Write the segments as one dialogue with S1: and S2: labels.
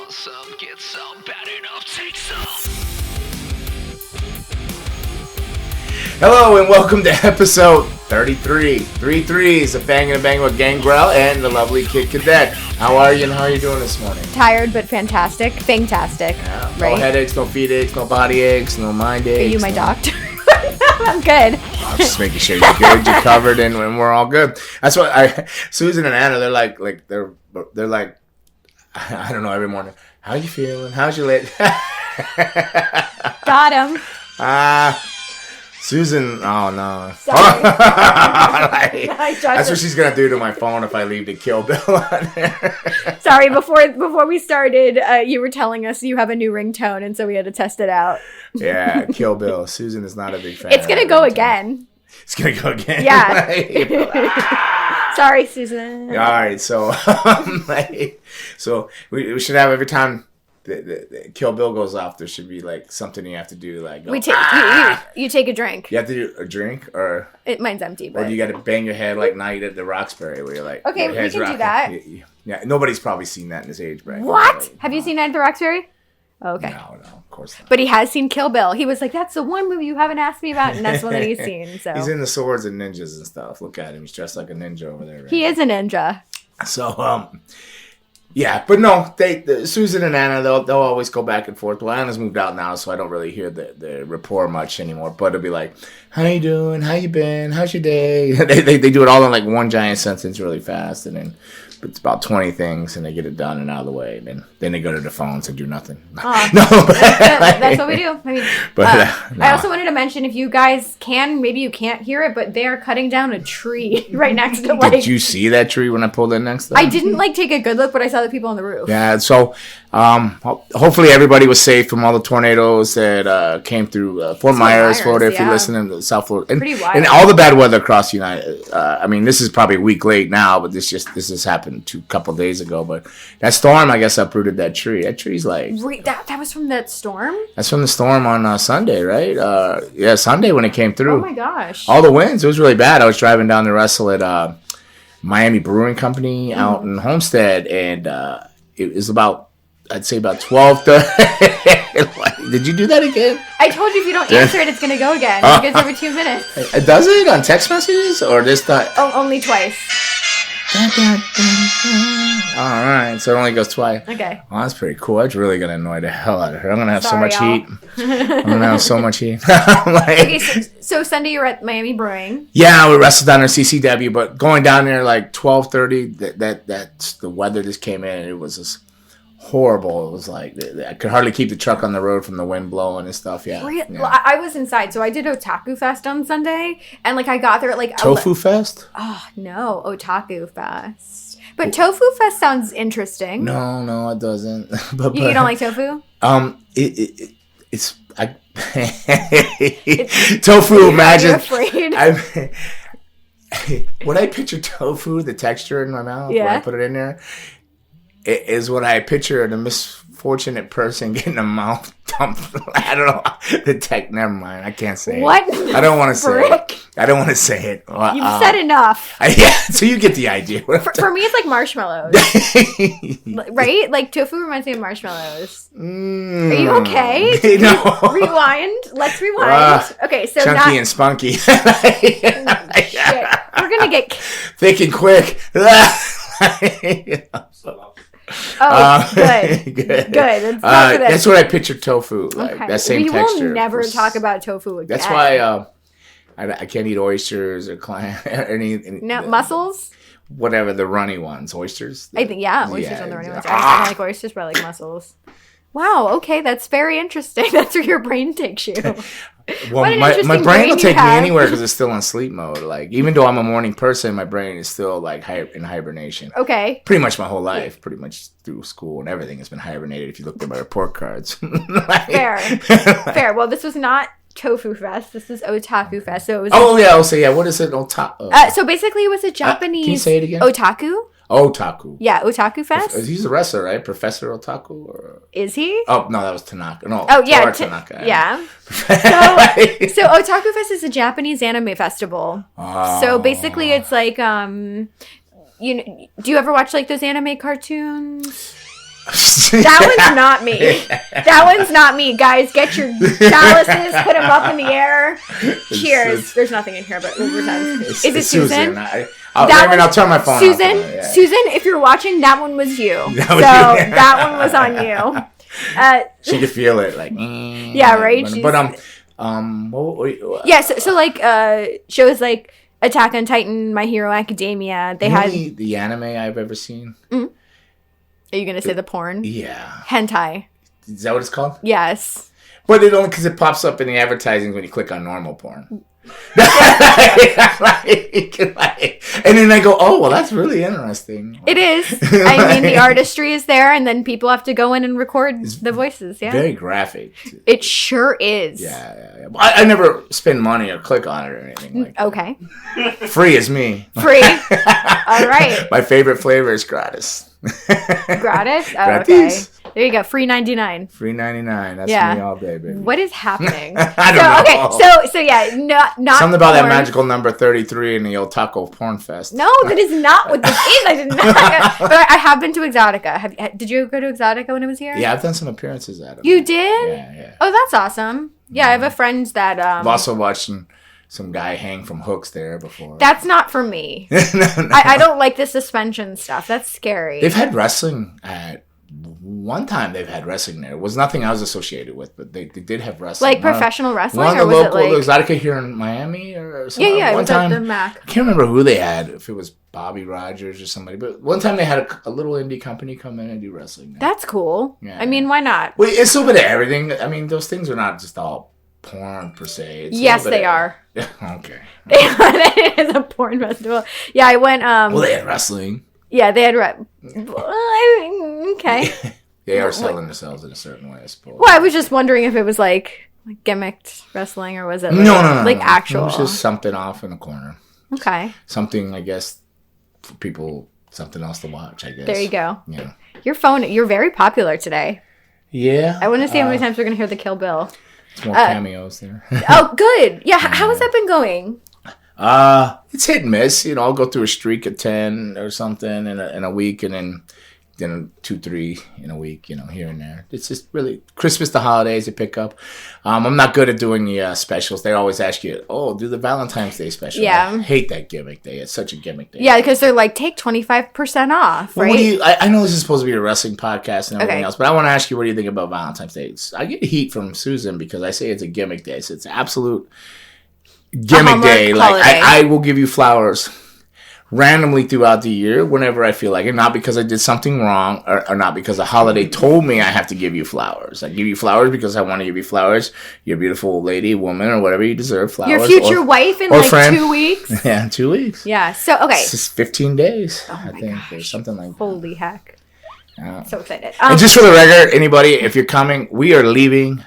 S1: want some, get some, bad enough, take some.
S2: Hello and welcome to episode 33. 3 3s of FANGIN and BANGIN with Gangrel and the lovely Kid Cadet. How are you and how are you doing this morning?
S3: Tired but fantastic. Fantastic.
S2: Yeah,
S3: right?
S2: No headaches, no feet aches, no body aches, no mind aches.
S3: Are you my doctor? I'm good.
S2: I'm just making sure you're good, you're covered, and we're all good. That's what Susan and Anna, they're like I don't know, every morning. How you feeling? How's your leg?
S3: Got him.
S2: Susan, oh no.
S3: Sorry.
S2: That's what she's going to do to my phone if I leave the Kill Bill on there.
S3: Sorry, before we started, you were telling us you have a new ringtone, and so we had to test it out.
S2: Yeah, Kill Bill. Susan is not a big fan.
S3: It's going to go again.
S2: It's going to go again?
S3: Yeah. Sorry, Susan.
S2: All right, so we should have every time the Kill Bill goes off, there should be like something you have to do, like go,
S3: you take a drink.
S2: You have to do a drink, or
S3: mine's empty, but
S2: or you got to bang your head like Night at the Roxbury, where you're like,
S3: okay, we can do that.
S2: Yeah, nobody's probably seen that in this age bracket.
S3: What?
S2: Like,
S3: have you seen Night at the Roxbury? Oh, okay.
S2: No, of course not.
S3: But he has seen Kill Bill. He was like, "That's the one movie you haven't asked me about," and that's the one that he's seen. So
S2: he's into swords and ninjas and stuff. Look at him; he's dressed like a ninja over there. Right?
S3: He is a ninja.
S2: So, yeah, but no, Susan and Anna, they'll always go back and forth. Well, Anna's moved out now, so I don't really hear the rapport much anymore. But it'll be like, "How you doing? How you been? How's your day?" they do it all in like one giant sentence, really fast, and then it's about 20 things, and they get it done and out of the way. And then they go to the phones and do nothing. No, but
S3: that's what we do. I mean,
S2: no.
S3: I also wanted to mention, if you guys can, maybe you can't hear it, but they are cutting down a tree right next to like.
S2: Did you see that tree when I pulled in next to them?
S3: I didn't take a good look, but I saw the people on the roof.
S2: Yeah, so hopefully everybody was safe from all the tornadoes that came through Fort Myers, Florida. If you're listening to South Florida, and all the bad weather across the United. I mean, this is probably a week late now, but this has happened a couple days ago. But that storm, I guess, uprooted that tree. That tree's like
S3: that was from that storm.
S2: That's from the storm on Sunday, right? Yeah, Sunday when it came through.
S3: Oh my gosh!
S2: All the winds. It was really bad. I was driving down to wrestle at Miami Brewing Company out in Homestead, and it was I'd say about 12 Did you do that again?
S3: I told you if you don't answer it, it's going to go again. It goes every 2 minutes.
S2: Does it on text messages or this time?
S3: Oh, only twice.
S2: All right, so it only goes twice.
S3: Okay.
S2: Well, that's pretty cool. That's really going to annoy the hell out of her. I'm going to have so much
S3: y'all.
S2: heat. I'm going to have so much heat.
S3: Okay, so Sunday you were at Miami Brewing.
S2: Yeah, we wrestled down at CCW, but going down there like 12:30, that's the weather just came in, and it was just horrible. It was like I could hardly keep the truck on the road from the wind blowing and stuff. Yeah.
S3: Really? Well, I was inside, so I did Otaku Fest on Sunday, and I got there at like
S2: Tofu Fest.
S3: Oh no, Otaku Fest. But Tofu Fest sounds interesting.
S2: No, it doesn't. but
S3: you don't like tofu?
S2: It's tofu. Imagine.
S3: Afraid?
S2: When I picture tofu, the texture in my mouth when I put it in there, it is what I picture the misfortunate person getting a mouth dumped. I don't know. Never mind. I can't say
S3: what?
S2: I don't want to say it. I don't want to say it.
S3: You've said enough.
S2: Yeah, so you get the idea.
S3: For me, it's like marshmallows. Right? Like tofu reminds me of marshmarshmallows. Are you okay?
S2: No.
S3: Rewind. Let's rewind. Okay, so
S2: chunky and spunky.
S3: Shit. We're going to get...
S2: Thick and quick.
S3: Good. Let's talk about
S2: that's what I picture tofu like. Okay. That same texture.
S3: We will never talk about tofu again.
S2: That's why I can't eat oysters or clam
S3: mussels.
S2: Whatever the runny ones, oysters.
S3: I think oysters are the runny ones. I don't like oysters, but I like mussels. Wow. Okay, that's very interesting. That's where your brain takes you.
S2: Well, my brain will take me anywhere because it's still in sleep mode. Like, even though I'm a morning person, my brain is still like in hibernation.
S3: Okay.
S2: Pretty much my whole life, pretty much through school and everything has been hibernated. If you look at my report cards.
S3: Fair. Well, this was not Tofu Fest. This is Otaku Fest. So it was.
S2: I'll say What is it? Otaku.
S3: So basically, it was a Japanese.
S2: Can you say it again?
S3: Otaku.
S2: Otaku.
S3: Yeah, Otaku Fest.
S2: He's a wrestler, right? Professor Otaku? Or...
S3: Is he?
S2: Oh, no, that was Tanaka. No.
S3: Oh, yeah.
S2: Tanaka.
S3: Yeah. So Otaku Fest is a Japanese anime festival.
S2: Oh.
S3: So basically it's like, do you ever watch like those anime cartoons? That one's not me. That one's not me. Guys, get your chalices, put them up in the air. Cheers. There's nothing in here but overtime. Is it Susan?
S2: I'll turn my phone
S3: Susan,
S2: off.
S3: Susan, if you're watching, that one was you. That one was on you.
S2: She could feel it, like.
S3: Yeah, right. So like shows like Attack on Titan, My Hero Academia. They had
S2: the anime I've ever seen.
S3: Mm-hmm. Are you gonna say the porn?
S2: Yeah.
S3: Hentai.
S2: Is that what it's called?
S3: Yes.
S2: But it only because it pops up in the advertising when you click on normal porn. And then I go, oh, well, that's really interesting.
S3: It is. I mean, the artistry is there, and then people have to go in and record the voices. Yeah.
S2: Very graphic.
S3: It sure is.
S2: Yeah. I never spend money or click on it or anything like that.
S3: Okay.
S2: Free is me.
S3: Free. All right.
S2: My favorite flavor is gratis.
S3: Gratis? Oh,
S2: Gratis.
S3: Okay. There you go. Free 99.
S2: Free 99. That's me all day, baby.
S3: What is happening?
S2: I don't know.
S3: Okay. So yeah, not
S2: something about that magical number 33 in the Otaku Porn Fest.
S3: No, that is not what this is. I did not. But I have been to Exotica. Did you go to Exotica when it was here?
S2: Yeah, I've done some appearances at it.
S3: You did?
S2: Yeah.
S3: Oh, that's awesome. Yeah, I have a friend that.
S2: I've also watched some guy hang from hooks there before.
S3: That's not for me.
S2: No.
S3: I don't like the suspension stuff. That's scary.
S2: They've had wrestling at one time. They've had wrestling there. It was nothing I was associated with, but they did have wrestling.
S3: Like professional wrestling,
S2: one
S3: or
S2: of the
S3: was
S2: local
S3: it like
S2: Exotica here in Miami or something?
S3: Yeah.
S2: One time,
S3: the Mac.
S2: I can't remember who they had. If it was Bobby Rogers or somebody, but one time they had a little indie company come in and do wrestling there.
S3: That's cool.
S2: Yeah.
S3: I mean, why not?
S2: Well, it's a little bit of everything. I mean, those things are not just all porn per se.
S3: Yes, they are.
S2: Yeah, okay.
S3: It is a porn festival. Yeah, I went.
S2: Well, they had wrestling.
S3: Yeah, they had. Okay.
S2: They are selling themselves in a certain way, I suppose.
S3: Well, I was just wondering if it was like gimmicked wrestling, or was it like,
S2: no,
S3: actual?
S2: It was just something off in the corner.
S3: Okay.
S2: Something, I guess, for people, something else to watch, I guess.
S3: There you go.
S2: Yeah.
S3: Your phone, you're very popular today.
S2: Yeah.
S3: I want to see how many times we're going to hear the Kill Bill.
S2: It's more cameos there.
S3: Oh, good. Yeah, how has that been going?
S2: It's hit and miss. I'll go through a streak of 10 or something in a week, and then 2, 3 in a week, here and there. It's just really Christmas, the holidays, you pick up. I'm not good at doing the specials. They always ask you, do the Valentine's Day special.
S3: Yeah.
S2: I hate that gimmick day. It's such a gimmick day.
S3: Yeah, because they're like, take 25% off, right?
S2: Well, I know this is supposed to be a wrestling podcast and everything else, but I want to ask you, what do you think about Valentine's Day? I get heat from Susan because I say it's a gimmick day. So it's an absolute gimmick day. Like, I will give you flowers randomly throughout the year whenever I feel like it, not because I did something wrong or not because a holiday told me I have to give you flowers. I give you flowers because I want to give you flowers. You're a beautiful lady, woman, or whatever, you deserve flowers.
S3: Your future wife in like friend. 2 weeks?
S2: Yeah, in 2 weeks.
S3: Yeah, so okay.
S2: It's just 15 days,
S3: I
S2: think, or something like that.
S3: Holy heck. So excited.
S2: And just for the record, anybody, if you're coming, we are leaving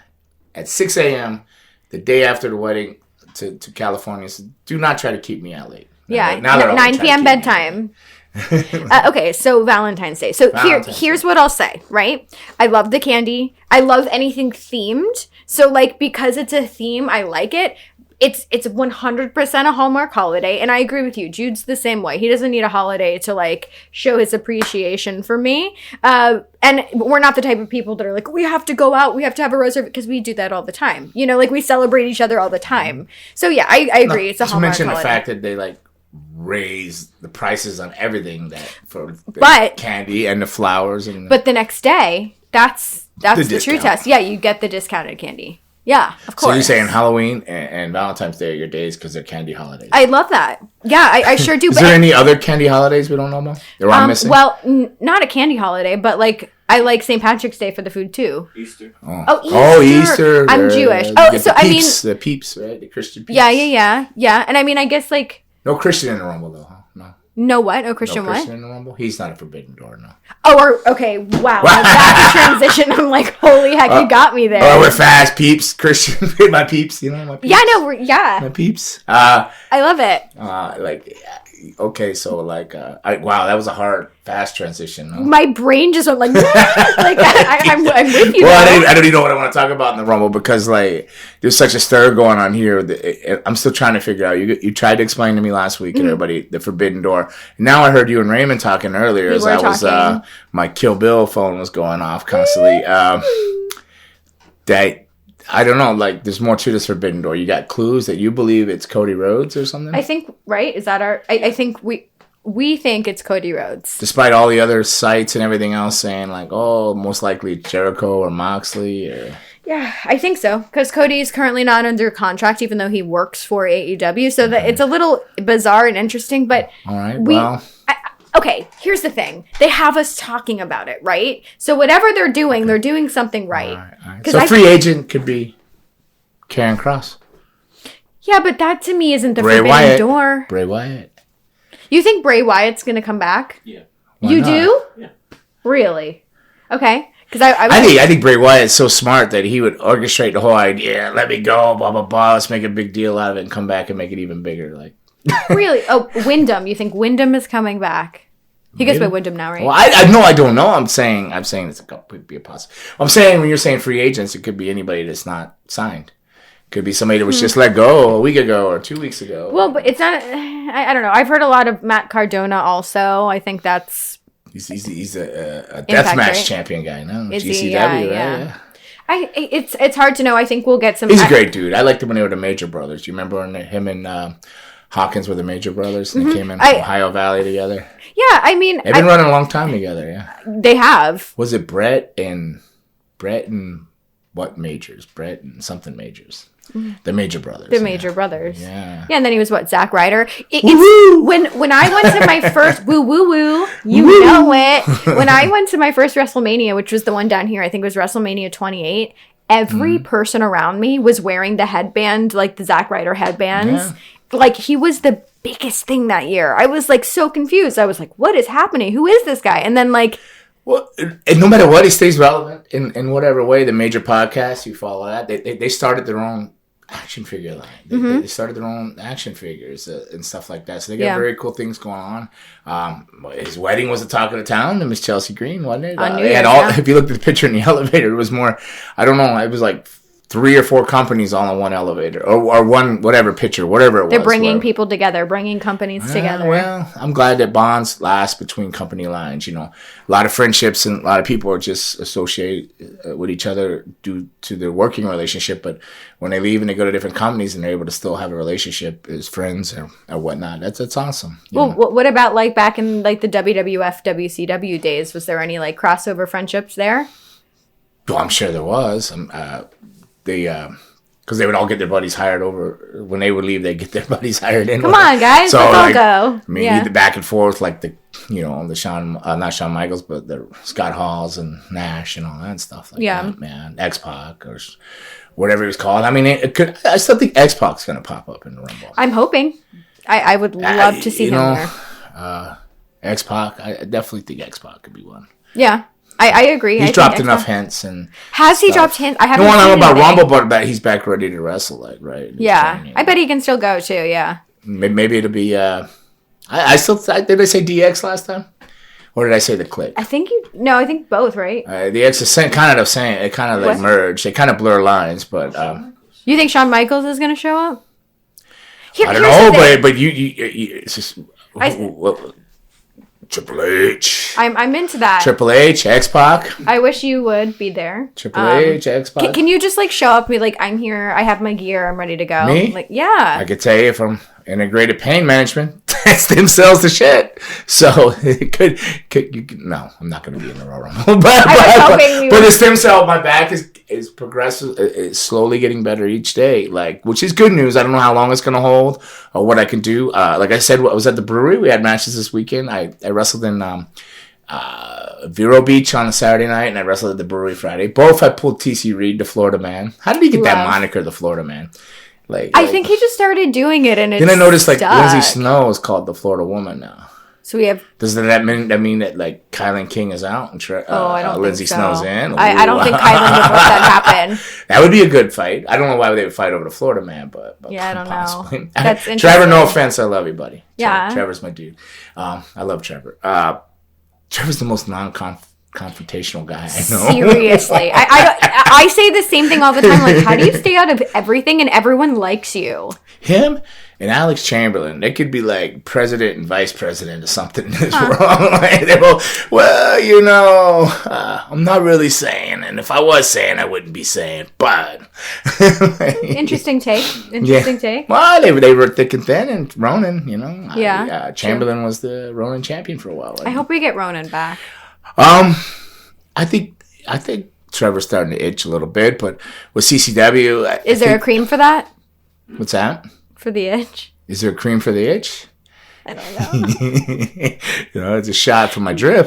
S2: at 6 a.m. the day after the wedding to California. So do not try to keep me out late.
S3: Yeah, 9 p.m. bedtime. Okay, so Valentine's Day. So here's what I'll say, right? I love the candy. I love anything themed. So like, because it's a theme, I like it. It's 100% a Hallmark holiday, and I agree with you. Jude's the same way. He doesn't need a holiday to like show his appreciation for me. And we're not the type of people that are like, we have to go out, we have to have a reservation, because we do that all the time. Like we celebrate each other all the time. So yeah, I agree. It's a Hallmark holiday. To mention the fact that
S2: they like raise the prices on everything for the candy and the flowers,
S3: but the next day, that's the true test. Yeah, you get the discounted candy. Yeah, of course.
S2: So you're saying Halloween and Valentine's Day are your days because they're candy holidays?
S3: I love that. Yeah, I sure do.
S2: Is there any other candy holidays we don't know about? They're all missing?
S3: Well, not a candy holiday, but like I like St. Patrick's Day for the food too.
S4: Easter.
S3: Oh,
S2: Easter.
S3: I'm Jewish.
S2: So I mean, the peeps, right? The Christian peeps.
S3: Yeah. And I mean, I guess like
S2: no Christian in the Rumble though, huh? No.
S3: No what? No Christian
S2: what?
S3: What?
S2: Christian in the Rumble? He's not a forbidden door, no.
S3: Okay, wow. That's a transition. I'm like, holy heck, you got me there.
S2: Oh, we're fast, peeps. Christian, my peeps, my peeps.
S3: Yeah, no, my
S2: peeps.
S3: I love it.
S2: okay, so like, wow, that was a hard, fast transition. Huh?
S3: My brain just went like, like I'm with you.
S2: Well, I don't even know what I want to talk about in the Rumble because like there's such a stir going on here. I'm still trying to figure out. You tried to explain to me last week, and everybody, the Forbidden Door. Now I heard you and Raymond talking earlier. As I was, my Kill Bill phone was going off constantly. That. I don't know, like, there's more to this Forbidden Door. You got clues that you believe it's Cody Rhodes or something?
S3: I think, right? Is that our... I think we think it's Cody Rhodes.
S2: Despite all the other sites and everything else saying, like, oh, most likely Jericho or Moxley or...
S3: Yeah, I think so. Because Cody is currently not under contract, even though he works for AEW. So that it's a little bizarre and interesting, but...
S2: All right, well...
S3: Okay, here's the thing. They have us talking about it, right? So whatever they're doing something right.
S2: All right. So free agent could be Karrion Kross.
S3: Yeah, but that to me isn't the Forbidden Door.
S2: Bray Wyatt.
S3: You think Bray Wyatt's going to come back?
S1: Yeah.
S3: You do?
S1: Yeah.
S3: Really? Okay. Because
S2: I think Bray Wyatt's so smart that he would orchestrate the whole idea. Let me go, blah, blah, blah. Let's make a big deal out of it and come back and make it even bigger. Like.
S3: Really? Oh, Wyndham. You think Wyndham is coming back? He goes by Wyndham now, right?
S2: Well, I don't know. I'm saying it's could be a possible. I'm saying when you're saying free agents, it could be anybody that's not signed. It could be somebody that was just let go a week ago or 2 weeks ago.
S3: Well, but it's not. I don't know. I've heard a lot of Matt Cardona also. I think that's.
S2: He's a deathmatch champion guy now.
S3: Is
S2: GCW,
S3: he?
S2: Yeah.
S3: It's hard to know. I think we'll get some.
S2: He's a great dude. I liked him when they were the Major Brothers. Do you remember when him and Hawkins were the Major Brothers and they came in Ohio Valley together?
S3: Yeah, I mean...
S2: They've been running a long time together, yeah.
S3: They have.
S2: Was it Brett and what Majors? Brett and something Majors. The Major Brothers.
S3: The Major Brothers.
S2: Yeah.
S3: Yeah, and then he was Zack Ryder. When I went to my first... woo, woo, woo. You know it. When I went to my first WrestleMania, which was the one down here, I think it was WrestleMania 28, every person around me was wearing the headband, like the Zack Ryder headbands.
S2: Yeah.
S3: Like, he was the biggest thing that year. I was, like, so confused. I was like, what is happening? Who is this guy? And then, like...
S2: Well, and no matter what, he stays relevant in whatever way. The major podcasts, you follow that. They started their own action figure line. They started their own action figures and stuff like that. So they got very cool things going on. His wedding was the talk of the town, and Miss Chelsea Green, wasn't it? If you looked at the picture in the elevator, it was more, I don't know, it was like 3 or 4 companies all on one elevator or one whatever picture, whatever it was.
S3: They're bringing people together, bringing companies together.
S2: Well, I'm glad that bonds last between company lines. You know, a lot of friendships and a lot of people are just associated with each other due to their working relationship. But when they leave and they go to different companies and they're able to still have a relationship as friends or whatnot, that's awesome.
S3: Well, what about like back in like the WWF, WCW days? Was there any like crossover friendships there?
S2: Well, I'm sure there was. Because they would all get their buddies hired over. When they would leave, they'd get their buddies hired in.
S3: Come on, guys.
S2: So,
S3: let's all
S2: like,
S3: go.
S2: I mean, the back and forth, like the not Shawn Michaels, but the Scott Halls and Nash and all that stuff. Like that, man. X-Pac or whatever it was called. I mean, I still think X-Pac's going to pop up in the Rumble.
S3: I'm hoping. I would love to see him there.
S2: X-Pac, I definitely think X-Pac could be one.
S3: Yeah. I agree.
S2: He's dropped enough hints and
S3: has he dropped hints? I haven't.
S2: No, I don't know about Rumble, but he's back ready to wrestle, like right.
S3: Yeah, I bet he can still go too. Yeah.
S2: Maybe it'll be. I did I say DX last time, or did I say the Click?
S3: I think I think both, right?
S2: The X is kind of saying it kind of like merged. They kind of blur lines, but.
S3: You think Shawn Michaels is going to show up?
S2: I don't know, but you it's just. Triple H.
S3: I'm into that.
S2: Triple H, X-Pac.
S3: I wish you would be there.
S2: Triple H, X-Pac.
S3: Can you just like show up and be like, I'm here, I have my gear, I'm ready to go?
S2: Me?
S3: Like, yeah.
S2: I could tell you from integrated pain management, stem cells to shit. So it could no, I'm not going to be in the Royal Rumble. but the stem cell, my back is progressive. It's slowly getting better each day, like, which is good news. I don't know how long it's going to hold or what I can do. Like I said, I was at the brewery. We had matches this weekend. I wrestled in Vero Beach on a Saturday night, and I wrestled at the brewery Friday. Both I pulled TC Reed, the Florida Man. How did he get that moniker, the Florida Man?
S3: I think he just started doing it, and
S2: then I noticed like Lindsay Snow is called the Florida Woman now.
S3: So we have.
S2: Does that mean that like Kylan King is out and
S3: I don't
S2: Lindsay
S3: think so.
S2: Snow's in?
S3: I don't think Kylan would let that happen.
S2: That would be a good fight. I don't know why they would fight over the Florida man, but
S3: yeah, I don't
S2: possibly.
S3: know. That's interesting.
S2: Trevor, no offense, I love you, buddy.
S3: Yeah,
S2: Trevor's my dude. I love Trevor. Trevor's the most confrontational guy I know.
S3: Seriously. I say the same thing all the time. Like, how do you stay out of everything and everyone likes you?
S2: Him and Alex Chamberlain, they could be like president and vice president or something in this world. Like, they're both, well, I'm not really saying, and if I was saying, I wouldn't be saying, but.
S3: Interesting take. Take.
S2: Well, they were thick and thin, and Ronan,
S3: Yeah.
S2: Chamberlain was the Ronan champion for a while.
S3: I hope we get Ronan back.
S2: I think Trevor's starting to itch a little bit, but with CCW,
S3: is there a cream for that?
S2: What's that?
S3: For the itch?
S2: Is there a cream for the itch?
S3: I don't know.
S2: It's a shot for my drip.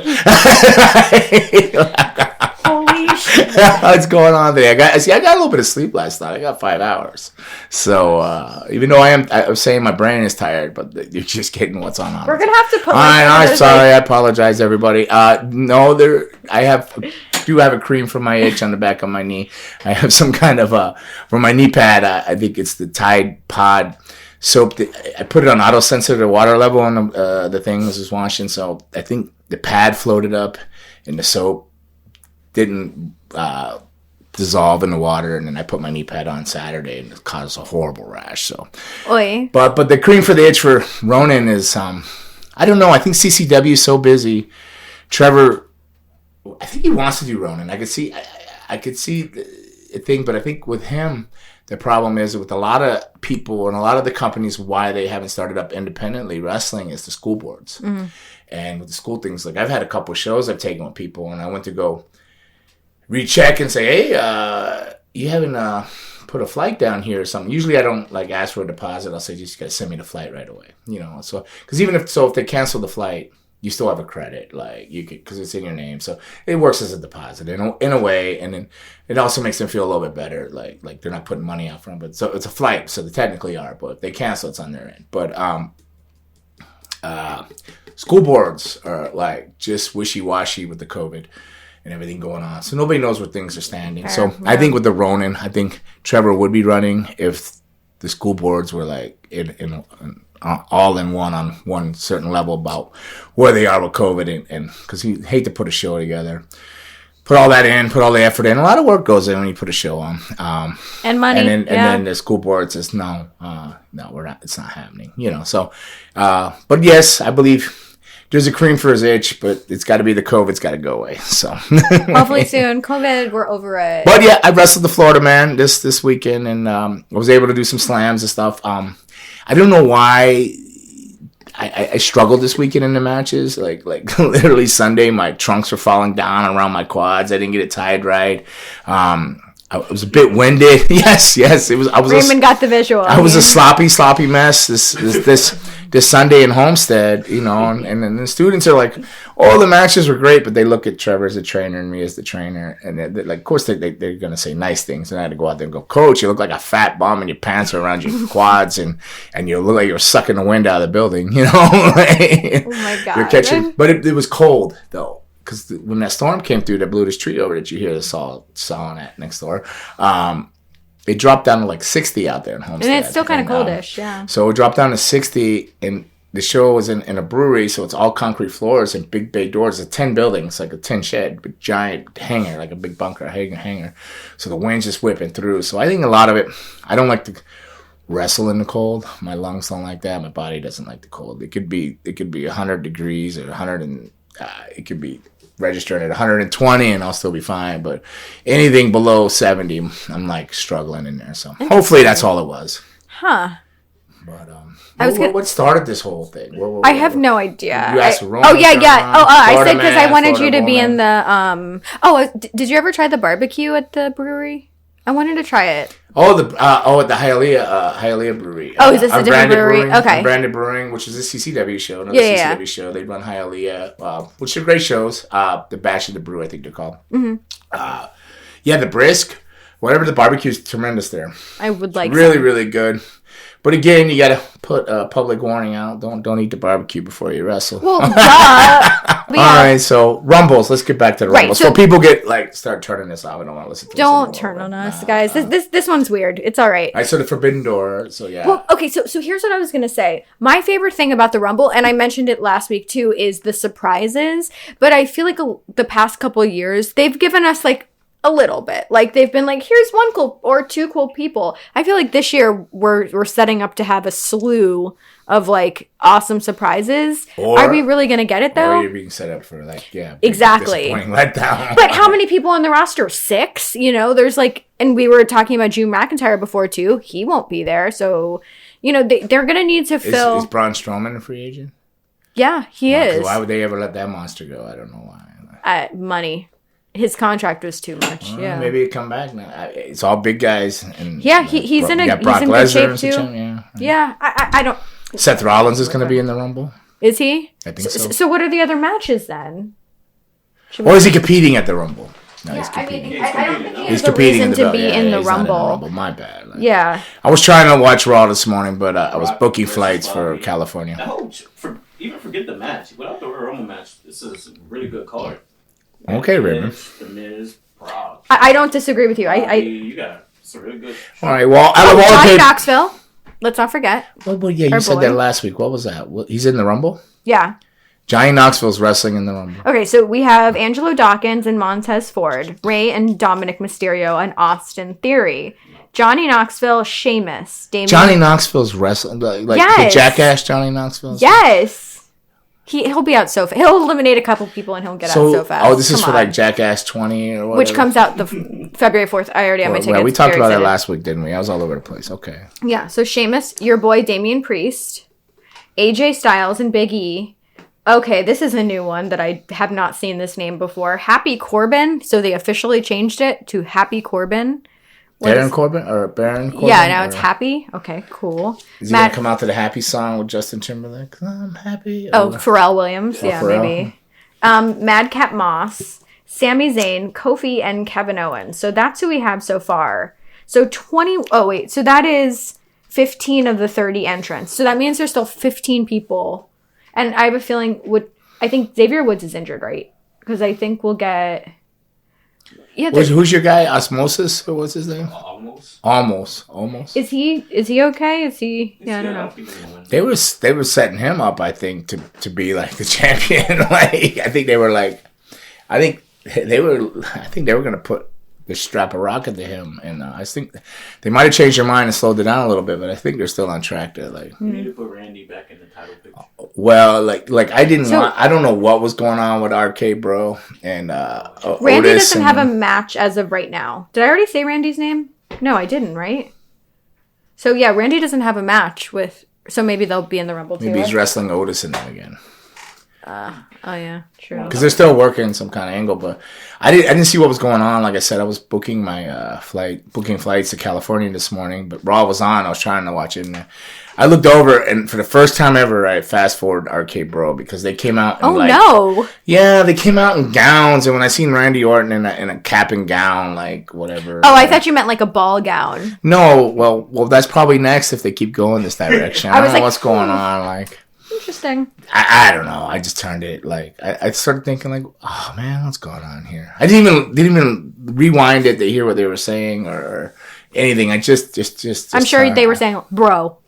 S3: Holy shit!
S2: What's going on there? I got a little bit of sleep last night. I got 5 hours. So even though I'm saying my brain is tired, but you're just getting what's on.
S3: We're gonna have to put.
S2: I'm sorry. I apologize, everybody. No, I do have a cream for my itch on the back of my knee. I have some kind of for my knee pad. I think it's the Tide Pod soap. I put it on auto sensor to water level on the thing was just washing. So I think the pad floated up, and the soap didn't dissolve in the water, and then I put my knee pad on Saturday, and it caused a horrible rash. So,
S3: Oy.
S2: But the cream for the itch for Ronan is I don't know. I think CCW is so busy. Trevor, I think he wants to do Ronan. I could see the thing, but I think with him, the problem is with a lot of people and a lot of the companies, why they haven't started up independently wrestling is the school boards. Mm-hmm. And with the school things, like I've had a couple of shows I've taken with people, and I went to go recheck and say, hey, you haven't put a flight down here or something. Usually I don't like ask for a deposit. I'll say, just gotta send me the flight right away. So because even if they cancel the flight, you still have a credit, like you could, because it's in your name. So it works as a deposit in a way, and then it also makes them feel a little bit better, like they're not putting money out front. But so it's a flight, so they technically are. But if they cancel, it's on their end. But school boards are like just wishy-washy with the COVID and everything going on, so nobody knows where things are standing. So I think with the Ronin, I think Trevor would be running if the school boards were like in all in one on one certain level about where they are with COVID, and because he hate to put a show together, put all that in, put all the effort in. A lot of work goes in when you put a show on,
S3: and money,
S2: and then the school board says no, we're not. It's not happening. So, but yes, I believe there's a cream for his itch, but it's got to be the COVID's got to go away. So
S3: hopefully soon, COVID, we're over it.
S2: But yeah, I wrestled the Florida man this weekend, and I was able to do some slams and stuff. I don't know why I struggled this weekend in the matches. Like literally Sunday, my trunks were falling down around my quads. I didn't get it tied right. I was a bit winded. Yes, it was.
S3: Raymond got the visual.
S2: I was a sloppy mess this Sunday in Homestead, and then the students are like, "Oh, the matches were great," but they look at Trevor as a trainer and me as the trainer, and they're like, of course they're gonna say nice things, and I had to go out there and go, "Coach, you look like a fat bum, and your pants are around your quads, and you look like you're sucking the wind out of the building," Oh
S3: my god!
S2: You're catching, but it was cold though. Because when that storm came through that blew this tree over that you hear the sawing at next door, it dropped down to like 60 out there in Homestead.
S3: And it's still kind of coldish, yeah.
S2: So it dropped down to 60, and the show was in a brewery, so it's all concrete floors and big bay doors. It's 10 buildings, like a 10 shed, but giant hangar, like a big bunker hangar. So the wind's just whipping through. So I think a lot of it, I don't like to wrestle in the cold. My lungs don't like that. My body doesn't like the cold. It could be 100 degrees or 100 and it could be registering at 120 and I'll still be fine, but anything below 70 I'm like struggling in there, so hopefully that's all it was. But what started this whole thing?
S3: I have no idea.
S2: You asked Roman.
S3: I said because I wanted you to be in the did you ever try the barbecue at the brewery? I wanted to try it.
S2: At the Hialeah Brewery.
S3: Is this a different brewery? Okay.
S2: Branded Brewing, which is a CCW show. CCW show. They run Hialeah, which are great shows. The Bash of the Brew, I think they're called. Mm-hmm. The brisk, whatever the barbecue is tremendous there.
S3: I would like
S2: really, really good. But again, you got to put a public warning out. Don't eat the barbecue before you wrestle.
S3: Well, duh.
S2: All right, so Rumbles. Let's get back to the Rumbles.
S3: so
S2: people get start turning this off. I don't want to listen to this
S3: Don't
S2: anymore,
S3: turn on us, guys. This one's weird. It's all right.
S2: I saw the Forbidden Door, so yeah.
S3: Well, okay, so here's what I was going to say. My favorite thing about the Rumble, and I mentioned it last week too, is the surprises. But I feel like the past couple of years, they've given us a little bit. They've been here's one cool or two cool people. I feel like this year we're setting up to have a slew of awesome surprises. Are we really gonna get it though?
S2: Or you're being set up for
S3: exactly
S2: disappointing letdown.
S3: But how many people on the roster? 6. There's and we were talking about Drew McIntyre before too. He won't be there, so they're gonna need to fill.
S2: Is Braun Strowman a free agent?
S3: Yeah, he is.
S2: Why would they ever let that monster go? I don't know why.
S3: Money. His contract was too much.
S2: Well,
S3: yeah,
S2: maybe he'd come back now. It's all big guys. And
S3: he's in good shape too. Yeah, I don't.
S2: Seth Rollins is going to be in the Rumble.
S3: Is he?
S2: I think so.
S3: So what are the other matches then?
S2: Or is he competing at the Rumble? No, he's
S3: I
S2: competing.
S3: I don't think
S2: He's competing
S3: reason to be in the Rumble.
S2: My bad.
S3: Yeah.
S2: I was trying to watch Raw this morning, but I was booking flights for California.
S4: Even forget the match. Without the Rumble match, this is a really good card.
S2: Okay, Raymond.
S4: The Miz, Brock.
S3: I don't disagree with you.
S4: You got some really good.
S2: All right. Well, out of all
S3: Johnny Knoxville. Let's not forget.
S2: Well, yeah, you said that last week. What was that? He's in the Rumble?
S3: Yeah.
S2: Johnny Knoxville's wrestling in the Rumble.
S3: Okay, so we have Angelo Dawkins and Montez Ford, Ray and Dominic Mysterio, and Austin Theory. Johnny Knoxville, Sheamus, Damien.
S2: Johnny Knoxville's wrestling, the jackass Johnny Knoxville.
S3: Yes. He'll be out so fast. He'll eliminate a couple people and he'll get out so fast.
S2: Oh, this is for Jackass 20 or whatever.
S3: Which comes out the February 4th. I already have my tickets.
S2: Yeah, we talked about that last week, didn't we? I was all over the place. Okay.
S3: Yeah, so Sheamus, your boy Damian Priest, AJ Styles and Big E. Okay, this is a new one that I have not seen this name before. Happy Corbin. So they officially changed it to Happy Corbin.
S2: Baron Corbin?
S3: Yeah, now it's Happy. Okay, cool.
S2: Is he going to come out to the Happy song with Justin Timberlake? I'm happy.
S3: Oh, Pharrell Williams. Yeah, Pharrell. Maybe. Madcap Moss, Sami Zayn, Kofi, and Kevin Owens. So that's who we have so far. So so that is 15 of the 30 entrants. So that means there's still 15 people. And I have a feeling I think Xavier Woods is injured, right? Because I think we'll get... Yeah,
S2: who's your guy? Osmosis? Or what's his name? Almost.
S3: Is he okay? Is he? Yeah, I don't know.
S2: They were setting him up, I think, to be the champion. I think they were going to put the strap a rocket to him, and I think they might have changed their mind and slowed it down a little bit, but I think they're still on track to
S4: We need to put Randy back in the title picture.
S2: Well, I didn't I don't know what was going on with RKBro and
S3: Randy
S2: Otis
S3: doesn't have a match as of right now. Did I already say Randy's name? No, I didn't, right? So yeah, Randy doesn't have a match so maybe they'll be in the Rumble too.
S2: Maybe he's wrestling Otis in them again.
S3: Oh yeah, true.
S2: Because they're still working some kind of angle, but I didn't see what was going on. Like I said, I was booking my flights to California this morning, but Raw was on. I was trying to watch it, and I looked over, and for the first time ever, I fast forward RK-Bro because they came out. In
S3: no!
S2: Yeah, they came out in gowns, and when I seen Randy Orton in a cap and gown, whatever.
S3: Oh, I thought you meant a ball gown.
S2: No, well, that's probably next if they keep going this direction. I don't know what's going on,
S3: Interesting.
S2: I don't know. I just turned it I started thinking oh man, what's going on here? I didn't even rewind it to hear what they were saying or anything. I just
S3: I'm sure they were saying bro.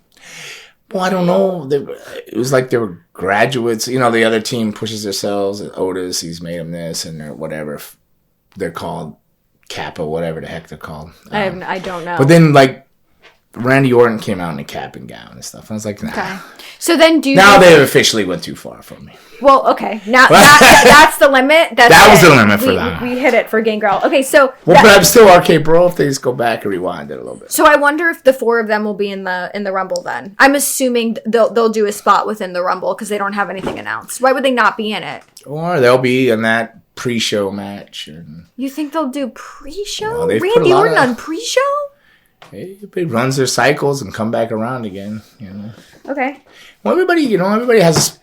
S2: Well, I don't know. It was they were graduates. The other team pushes themselves. Otis, he's made them this and whatever they're called, Kappa, whatever the heck they're called.
S3: I don't know.
S2: But then Randy Orton came out in a cap and gown and stuff. I was like, nah.
S3: Okay. So then
S2: they officially went too far from me.
S3: Well, okay. Now that's the limit.
S2: That was the limit for them.
S3: We hit it for Gangrel. Okay, so
S2: but I'm still RK-Bro if they just go back and rewind it a little bit.
S3: So I wonder if the 4 of them will be in the Rumble then. I'm assuming they'll do a spot within the Rumble because they don't have anything announced. Why would they not be in it?
S2: Or they'll be in that pre-show match.
S3: You think they'll do pre-show?
S2: Well,
S3: Randy Orton on pre-show?
S2: It runs their cycles and come back around again.
S3: Okay.
S2: Well, everybody has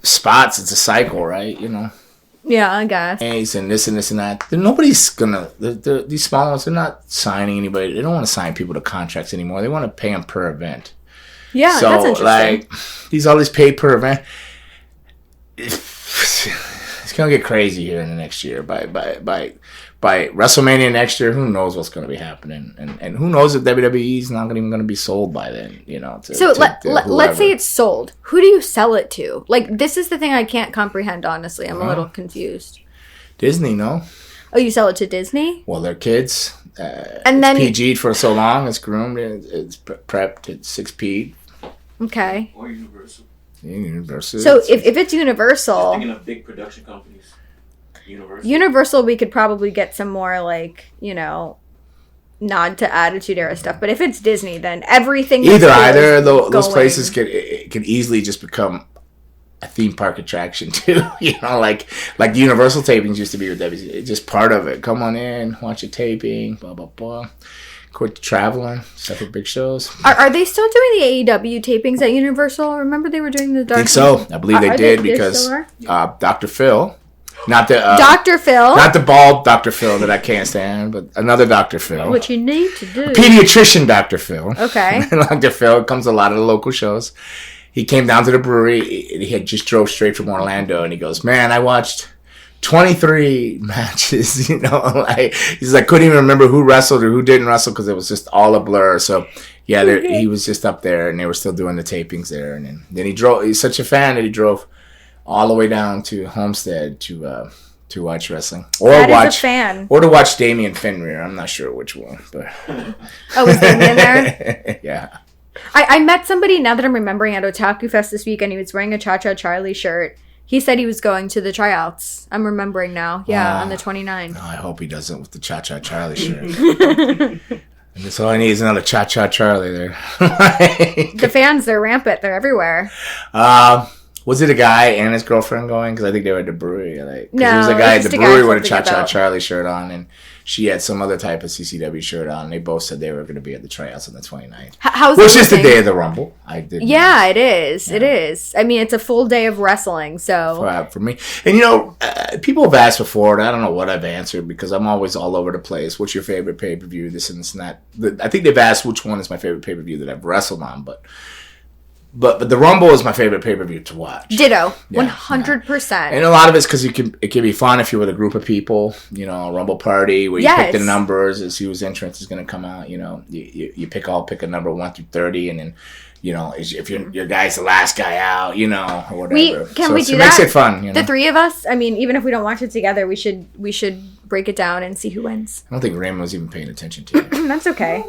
S2: spots. It's a cycle, right?
S3: Yeah, I guess.
S2: And this and this and that. Nobody's gonna. These small ones, they're not signing anybody. They don't want to sign people to contracts anymore. They want to pay them per event.
S3: Yeah,
S2: so,
S3: that's interesting.
S2: Like, all these paid per event. It's gonna get crazy here in the next year. By WrestleMania next year, who knows what's gonna be happening, and who knows if WWE's not even gonna be sold by then.
S3: Let's say it's sold. Who do you sell it to? Like, this is the thing I can't comprehend. Honestly, I'm a little confused.
S2: Disney, no.
S3: Oh, you sell it to Disney?
S2: Well, they're kids.
S3: And then
S2: PG'd for so long. It's groomed. It's prepped. It's 6P.
S3: Okay.
S4: Or Universal.
S2: Yeah, Universal.
S3: So if it's Universal,
S4: thinking of big production companies.
S3: Universal, we could probably get some more like, nod to Attitude Era stuff. But if it's Disney, then everything.
S2: Either those places could easily just become a theme park attraction too. Like the Universal tapings used to be with WC. It's just part of it. Come on in, watch a taping, blah blah blah. Quit traveling, separate big shows.
S3: Are they still doing the AEW tapings at Universal? Remember they were doing the Dark.
S2: I think so. I believe they did because Dr. Phil, not the
S3: Dr. Phil,
S2: not the bald Dr. Phil that I can't stand, but another Dr. Phil.
S3: What you need to do.
S2: Pediatrician Dr. Phil.
S3: Okay.
S2: Dr. Phil comes to a lot of the local shows. He came down to the brewery. He had just drove straight from Orlando, and he goes, "Man, I watched 23 matches." He's like, couldn't even remember who wrestled or who didn't wrestle because it was just all a blur. So yeah, he was just up there, and they were still doing the tapings there. And then he drove. He's such a fan that he drove all the way down to Homestead to watch wrestling, or to watch Damian Fenrir. I'm not sure which one, but
S3: was Damian there?
S2: Yeah.
S3: I met somebody, now that I'm remembering, at Otaku Fest this week, and he was wearing a Cha Cha Charlie shirt. He said he was going to the tryouts. I'm remembering now. Yeah, on the 29th.
S2: I hope he doesn't with the Cha Cha Charlie shirt. And that's all I need is another Cha Cha Charlie there.
S3: The fans, they're rampant. They're everywhere.
S2: Was it a guy and his girlfriend going? Because I think they were at the brewery.
S3: No,
S2: there was a guy at the brewery with a Cha Cha Charlie shirt on, and she had some other type of CCW shirt on. They both said they were going to be at the tryouts on the 29th. Which is the day of the Rumble.
S3: Yeah, it is. Yeah. It is. I mean, it's a full day of wrestling, so.
S2: For me. And, people have asked before, and I don't know what I've answered because I'm always all over the place. What's your favorite pay-per-view? This and this and that. I think they've asked which one is my favorite pay-per-view that I've wrestled on, but the Rumble is my favorite pay-per-view to watch.
S3: Ditto. 100%.
S2: And a lot of it's because it can be fun if you're with a group of people, a Rumble party where you pick the numbers and see whose entrance is going to come out. You pick a number 1 through 30, and then, if your guy's the last guy out, or whatever.
S3: We do that?
S2: It makes it fun.
S3: The three of us, I mean, even if we don't watch it together, we should break it down and see who wins.
S2: I don't think Raymond was even paying attention to it.
S3: That's okay.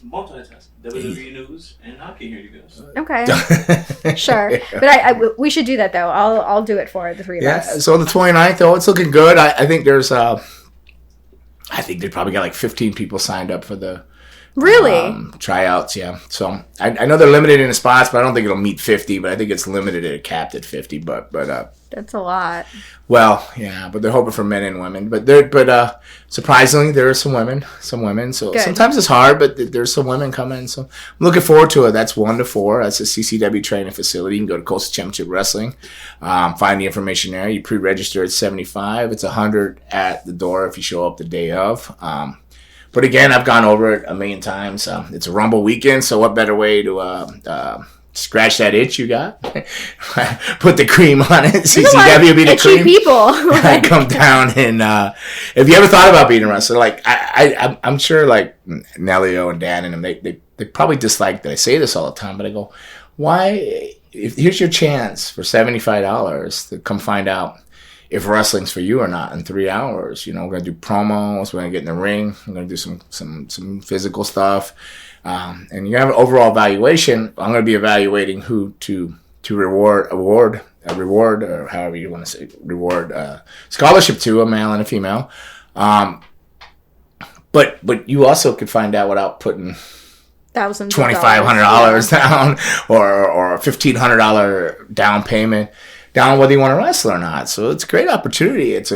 S4: Multitasking. WWE news, and I can hear you guys.
S3: Okay. Sure. But we should do that, though. I'll do it for the three of us.
S2: Yeah, so the 29th, it's looking good. I think there's, I think they probably got like 15 people signed up for the tryouts, yeah. So I know they're limited in the spots, but I don't think it'll meet 50, but I think it's limited and capped at 50, but
S3: that's a lot.
S2: Well, yeah, but they're hoping for men and women. But surprisingly, there are some women. So good. Sometimes it's hard, but there's some women coming. So I'm looking forward to it. That's 1 to 4. That's a CCW training facility. You can go to Coastal Championship Wrestling. Find the information there. You pre-register at $75. It's $100 at the door if you show up the day of. But again, I've gone over it a million times. It's a Rumble weekend, so what better way to scratch that itch you got? Put the cream on it. CCW be the cream.
S3: People.
S2: I come down and if you ever thought about being a wrestler, like I'm sure like Nelio and Dan and them, they probably dislike that I say this all the time, but I go, why? Here's your chance for $75 to come find out if wrestling's for you or not in 3 hours. We're going to do promos. We're going to get in the ring. We're going to do some physical stuff. And you have an overall evaluation. I'm going to be evaluating who to reward, or however you want to say, reward scholarship to, a male and a female. But you also could find out without putting
S3: thousands
S2: $2,500 down or a $1,500 down payment down whether you want to wrestle or not. So it's a great opportunity. It's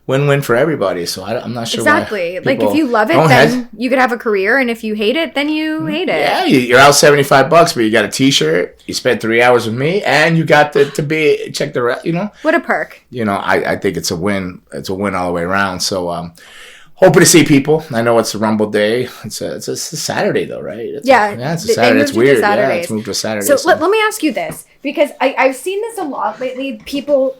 S2: win-win for everybody. So I'm not sure.
S3: Exactly. Like if you love it, then you could have a career, and if you hate it, then you hate it.
S2: Yeah, you're out $75, but you got a T-shirt. You spent 3 hours with me, and you got to check the rest.
S3: What a perk.
S2: I think it's a win. It's a win all the way around. So hoping to see people. I know it's a Rumble Day. It's a Saturday though, right? It's a Saturday. It's weird. Yeah, it's moved to a Saturday.
S3: So let me ask you this, because I've seen this a lot lately. People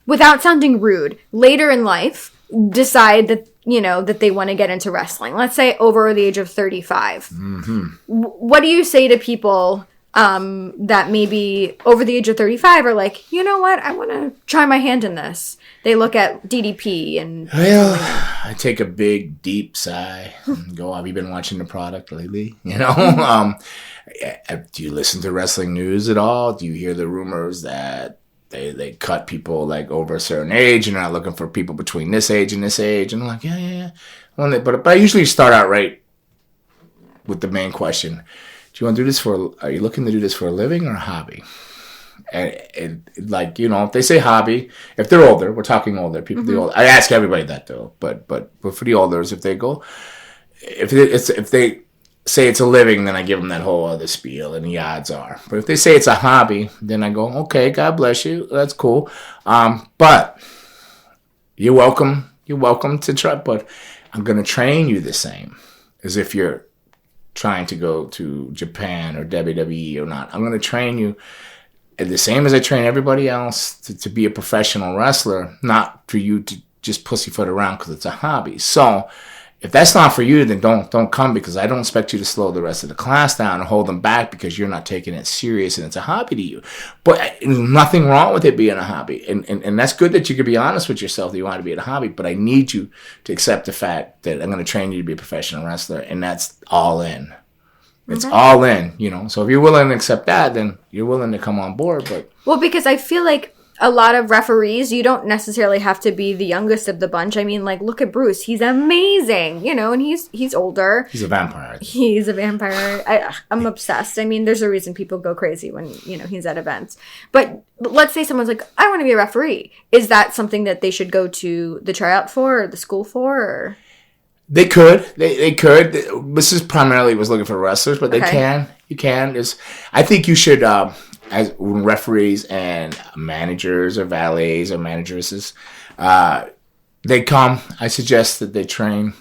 S3: without sounding rude, later in life decide that that they want to get into wrestling. Let's say over the age of 35.
S2: Mm-hmm.
S3: What do you say to people that maybe over the age of 35 are like, you know what, I want to try my hand in this? They look at DDP and...
S2: Well, I take a big, deep sigh and go, have you been watching the product lately? Do you listen to wrestling news at all? Do you hear the rumors that they cut people like over a certain age and they're not looking for people between this age and this age? And I'm like, yeah. But I usually start out right with the main question. Do you want to do this are you looking to do this for a living or a hobby? And if they say hobby, if they're older, we're talking older people. Mm-hmm. The older, I ask everybody that though, but for the olders, if they say it's a living, then I give them that whole other spiel, and the odds are. But if they say it's a hobby, then I go, okay, God bless you, that's cool. But you're welcome to try. But I'm gonna train you the same as if you're trying to go to Japan or WWE or not. I'm gonna train you the same as I train everybody else to be a professional wrestler, not for you to just pussyfoot around because it's a hobby. So if that's not for you, then don't come, because I don't expect you to slow the rest of the class down and hold them back because you're not taking it serious and it's a hobby to you. But there's nothing wrong with it being a hobby. And that's good that you can be honest with yourself that you want to be a hobby, but I need you to accept the fact that I'm going to train you to be a professional wrestler, and that's all in. It's all in, So if you're willing to accept that, then you're willing to come on board. But
S3: because I feel like a lot of referees, you don't necessarily have to be the youngest of the bunch. I mean, like, look at Bruce. He's amazing, and he's older.
S2: He's a vampire.
S3: He's a vampire. I'm obsessed. I mean, there's a reason people go crazy when, he's at events. But let's say someone's like, I want to be a referee. Is that something that they should go to the tryout for or the school for? Or?
S2: They could. They could. This is primarily was looking for wrestlers, but they can. You can. I think you should, as referees and managers or valets or manageresses, they come. I suggest that they train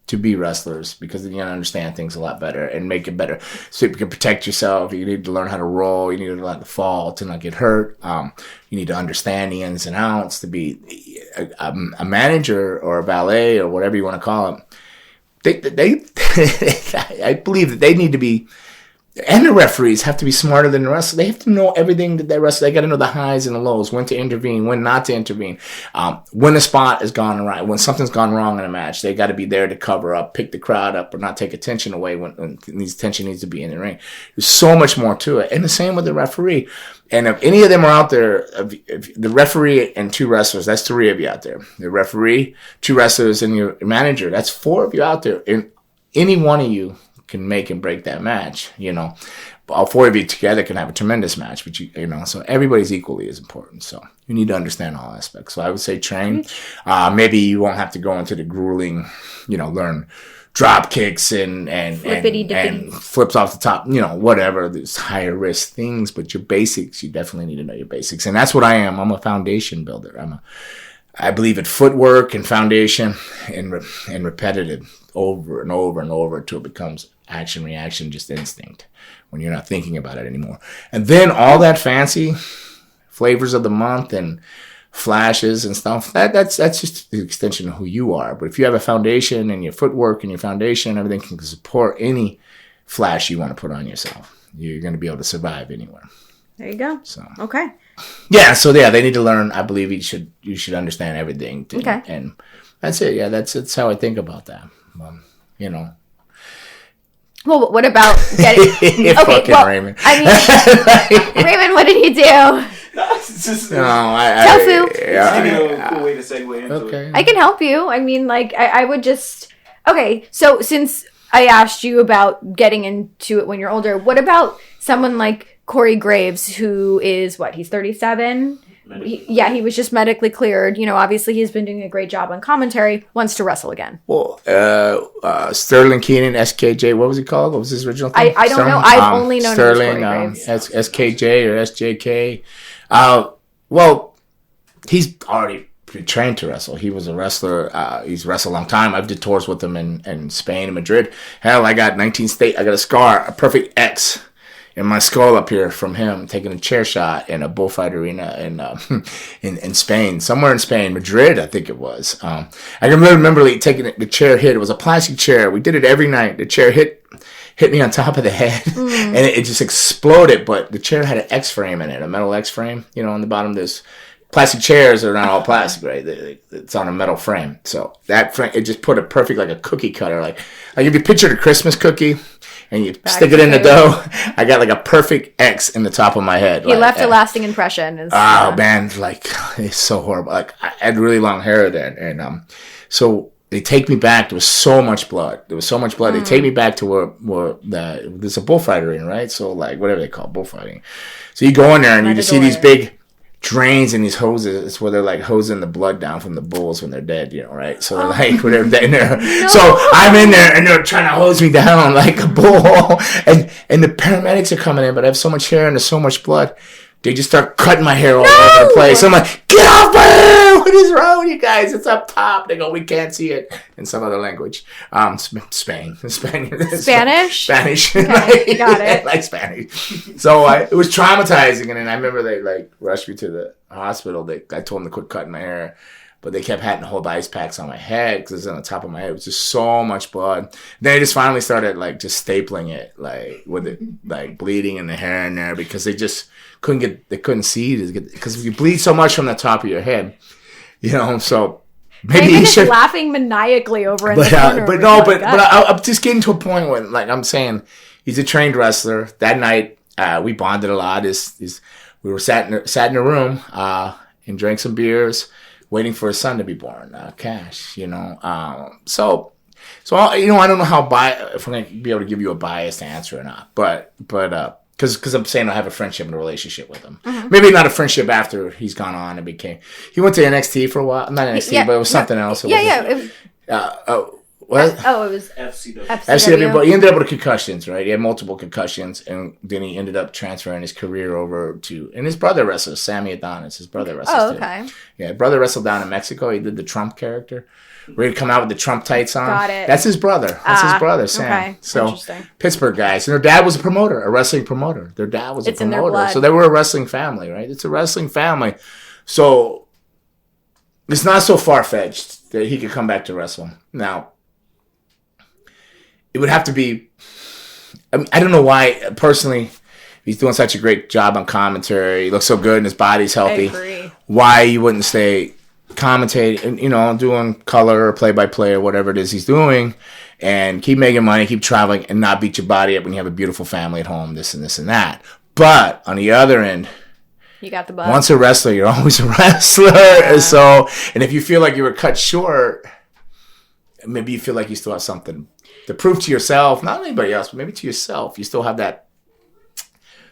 S2: to be wrestlers because then you understand things a lot better and make it better. So you can protect yourself. You need to learn how to roll. You need to learn how to fall to not get hurt. You need to understand the ins and outs to be a manager or a valet or whatever you want to call it. I believe that they need to be, and the referees have to be smarter than the wrestler. They have to know everything that they wrestle. They got to know the highs and the lows, when to intervene, when not to intervene, when a spot has gone right, when something's gone wrong in a match. They got to be there to cover up, pick the crowd up, or not take attention away when attention needs to be in the ring. There's so much more to it. And the same with the referee. And if any of them are out there, if the referee and two wrestlers, that's 3 of you out there. The referee, 2 wrestlers, and your manager, that's 4 of you out there. And any one of you can make and break that match, all 4 of you together can have a tremendous match, but so everybody's equally as important. So you need to understand all aspects. So I would say train. Maybe you won't have to go into the grueling, learn drop kicks and flips off the top, whatever. There's higher risk things, but your basics, you definitely need to know your basics. And that's what I am. I'm a foundation builder. I believe in footwork and foundation and repetitive over and over and over until it becomes action, reaction, just instinct when you're not thinking about it anymore. And then all that fancy flavors of the month and flashes and stuff, that's just the extension of who you are. But if you have a foundation and your footwork and your foundation, everything can support any flash you want to put on yourself. You're going to be able to survive anywhere.
S3: There you go.
S2: So
S3: okay.
S2: Yeah, so they need to learn. I believe you should understand everything.
S3: Okay.
S2: And that's it. Yeah, that's how I think about that.
S3: Well, what about getting...
S2: Raymond.
S3: I mean, Raymond, what did he do?
S4: It's just
S3: Tofu.
S4: a cool way to segue into it.
S3: I can help you. I mean, I would just... Okay, so since I asked you about getting into it when you're older, what about someone like Corey Graves, who is, he's 37? he was just medically cleared. You know, obviously he's been doing a great job on commentary. Wants to wrestle again.
S2: Well, Sterling Keenan, SKJ, what was he called? What was his original thing?
S3: I don't know. I've only known
S2: Sterling, SKJ or SJK. Well, he's already trained to wrestle. He was a wrestler. He's wrestled a long time. I've did tours with him in Spain and Madrid. Hell, I got 19 state. I got a scar, a perfect X in my skull up here from him taking a chair shot in a bullfight arena in Spain, somewhere in Spain, Madrid, I think it was. I can remember taking the chair hit. It was a plastic chair. We did it every night. The chair hit me on top of the head, and it just exploded. But the chair had an X frame in it, a metal X frame. You know, on the bottom there's plastic chairs are not all plastic, right? It's on a metal frame. So that frame, it just put it perfect like a cookie cutter. Like if you pictured a Christmas cookie and you stick it in the dough, I got like a perfect X in the top of my head.
S3: He left a lasting impression.
S2: Man, like it's so horrible. Like I had really long hair then, and so they take me back. There was so much blood. They take me back to where there's a bullfighter in, right? So like whatever they call bullfighting. So you go in there and you just see these big drains and these hoses. It's where they're like hosing the blood down from the bulls when they're dead, you know, right? So they're like whatever in there. No. So I'm in there and they're trying to hose me down like a bull, and the paramedics are coming in, but I have so much hair and there's so much blood. They just start cutting my hair all over the place. I'm like, get off my hair! What is wrong with you guys? It's up top. They go, we can't see it. In some other language. Spanish.
S3: Spanish? Okay, got it.
S2: Like Spanish. So it was traumatizing. And then I remember they like rushed me to the hospital. I told them to quit cutting my hair. But they kept having to hold ice packs on my head because it was on the top of my head. It was just so much blood. Then they just finally started like just stapling it, like with it like bleeding in the hair in there because they just couldn't see it because you bleed so much from the top of your head, you know. So maybe
S3: he should laughing maniacally over in the corner.
S2: I'm just getting to a point when like I'm saying he's a trained wrestler. That night we bonded a lot. We were sat in a room and drank some beers, waiting for his son to be born, Cash, you know. So you know, I don't know if I'm going to be able to give you a biased answer or not, but because I'm saying I have a friendship and a relationship with him. Mm-hmm. Maybe not a friendship after he's gone on and he went to NXT for a while. Not NXT, but it was something else. What?
S3: It was
S2: FCW, but he ended up with concussions, right? He had multiple concussions, and then he ended up transferring his career over to, and his brother wrestles, Sammy Adonis. His brother wrestles too. Yeah, brother wrestled down in Mexico. He did the Trump character. Where he'd come out with the Trump tights on.
S3: Got it.
S2: That's his brother. Sam.
S3: Okay.
S2: So Pittsburgh guys. And their dad was a promoter, a wrestling promoter. Their dad was a promoter.
S3: In their blood.
S2: So they were a wrestling family, right? It's a wrestling family. So it's not so far-fetched that he could come back to wrestle. Now, it would have to be, I don't know why, personally, he's doing such a great job on commentary. He looks so good and his body's healthy.
S3: I agree.
S2: Why you wouldn't stay commentating, you know, doing color or play-by-play or whatever it is he's doing, and keep making money, keep traveling, and not beat your body up when you have a beautiful family at home, this and this and that. But on the other end,
S3: you got the bug.
S2: Once a wrestler, you're always a wrestler. Yeah. So, and if you feel like you were cut short, maybe you feel like you still have something to prove to yourself, not anybody else, but maybe to yourself. You still have that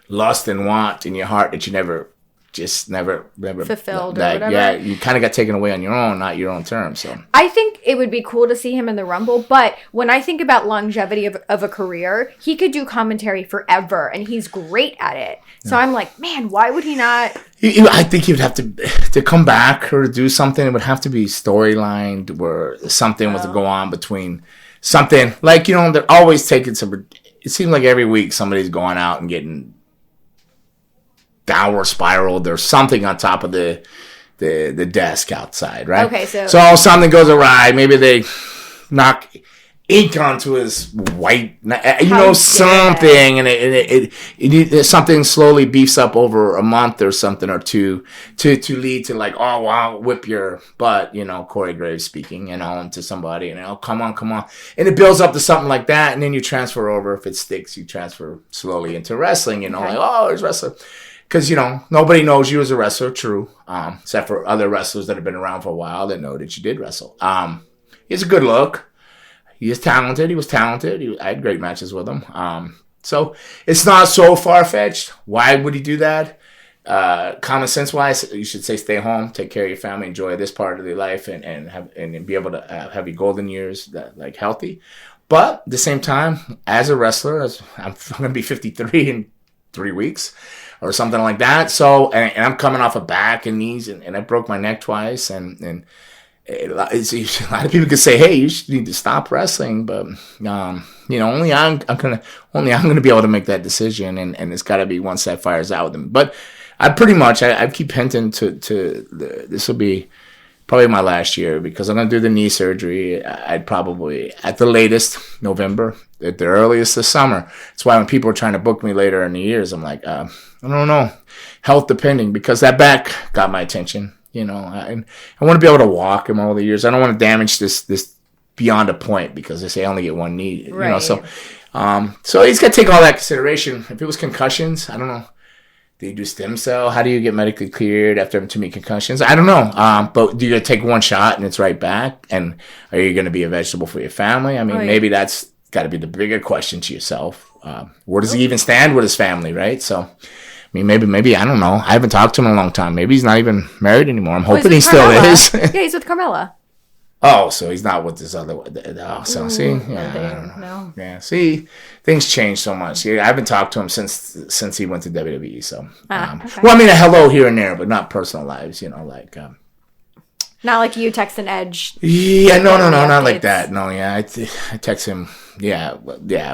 S2: lust and want in your heart that you never
S3: fulfilled or whatever.
S2: Yeah, you kind of got taken away on your own, not your own terms. So
S3: I think it would be cool to see him in the Rumble, but when I think about longevity of a career, he could do commentary forever, and he's great at it. So I'm like, man, why would he not?
S2: I think he would have to come back or to do something. It would have to be storylined where something was to go on between something. Like, you know, they're always taking some. It seems like every week somebody's going out and getting downward spiraled. There's something on top of the desk outside, right? Okay, so something goes awry. Maybe they knock ink onto his white, something, and it something slowly beefs up over a month or something or two to lead to like, oh wow, whip your butt, you know, Corey Graves speaking, you know, to somebody, and come on, and it builds up to something like that, and then you transfer over. If it sticks, you transfer slowly into wrestling, you know, like, oh, there's wrestler. Because, you know, nobody knows you as a wrestler, true, except for other wrestlers that have been around for a while that know that you did wrestle. He has a good look. He is talented. He was talented. I had great matches with him. So it's not so far-fetched. Why would he do that? common sense wise, you should say stay home, take care of your family, enjoy this part of your life, and be able to have your golden years that like healthy. But at the same time, as a wrestler, I'm going to be 53 in 3 weeks or something like that. So, and I'm coming off a back and knees, and I broke my neck twice, and a lot of people could say, "Hey, you need to stop wrestling," but only I'm gonna be able to make that decision, and it's got to be once that fire's out with them. But I keep hinting to this will be probably my last year because I'm gonna do the knee surgery. I'd probably at the latest November, at the earliest the summer. That's why when people are trying to book me later in the years, I'm like, I don't know, health depending, because that back got my attention. I want to be able to walk in all the years. I don't want to damage this beyond a point because they say I only get one knee.
S3: Right.
S2: So he's got to take all that consideration. If it was concussions, I don't know. Do you do stem cell? How do you get medically cleared after having too many concussions? I don't know. But do you take one shot and it's right back? And are you going to be a vegetable for your family? I mean, maybe that's got to be the bigger question to yourself. Where does he even stand with his family, right? So. I mean, maybe, I don't know. I haven't talked to him in a long time. Maybe he's not even married anymore. I'm hoping he still is.
S3: Yeah, he's with Carmella.
S2: Oh, so he's not with this other one. Oh, so see? Yeah, I don't know. Yeah, see? Things change so much. Yeah, I haven't talked to him since he went to WWE. So,
S3: okay.
S2: Well, I mean, a hello here and there, but not personal lives, like...
S3: Not like you text an Edge.
S2: Yeah, no, not like that. No, yeah, I text him. Yeah,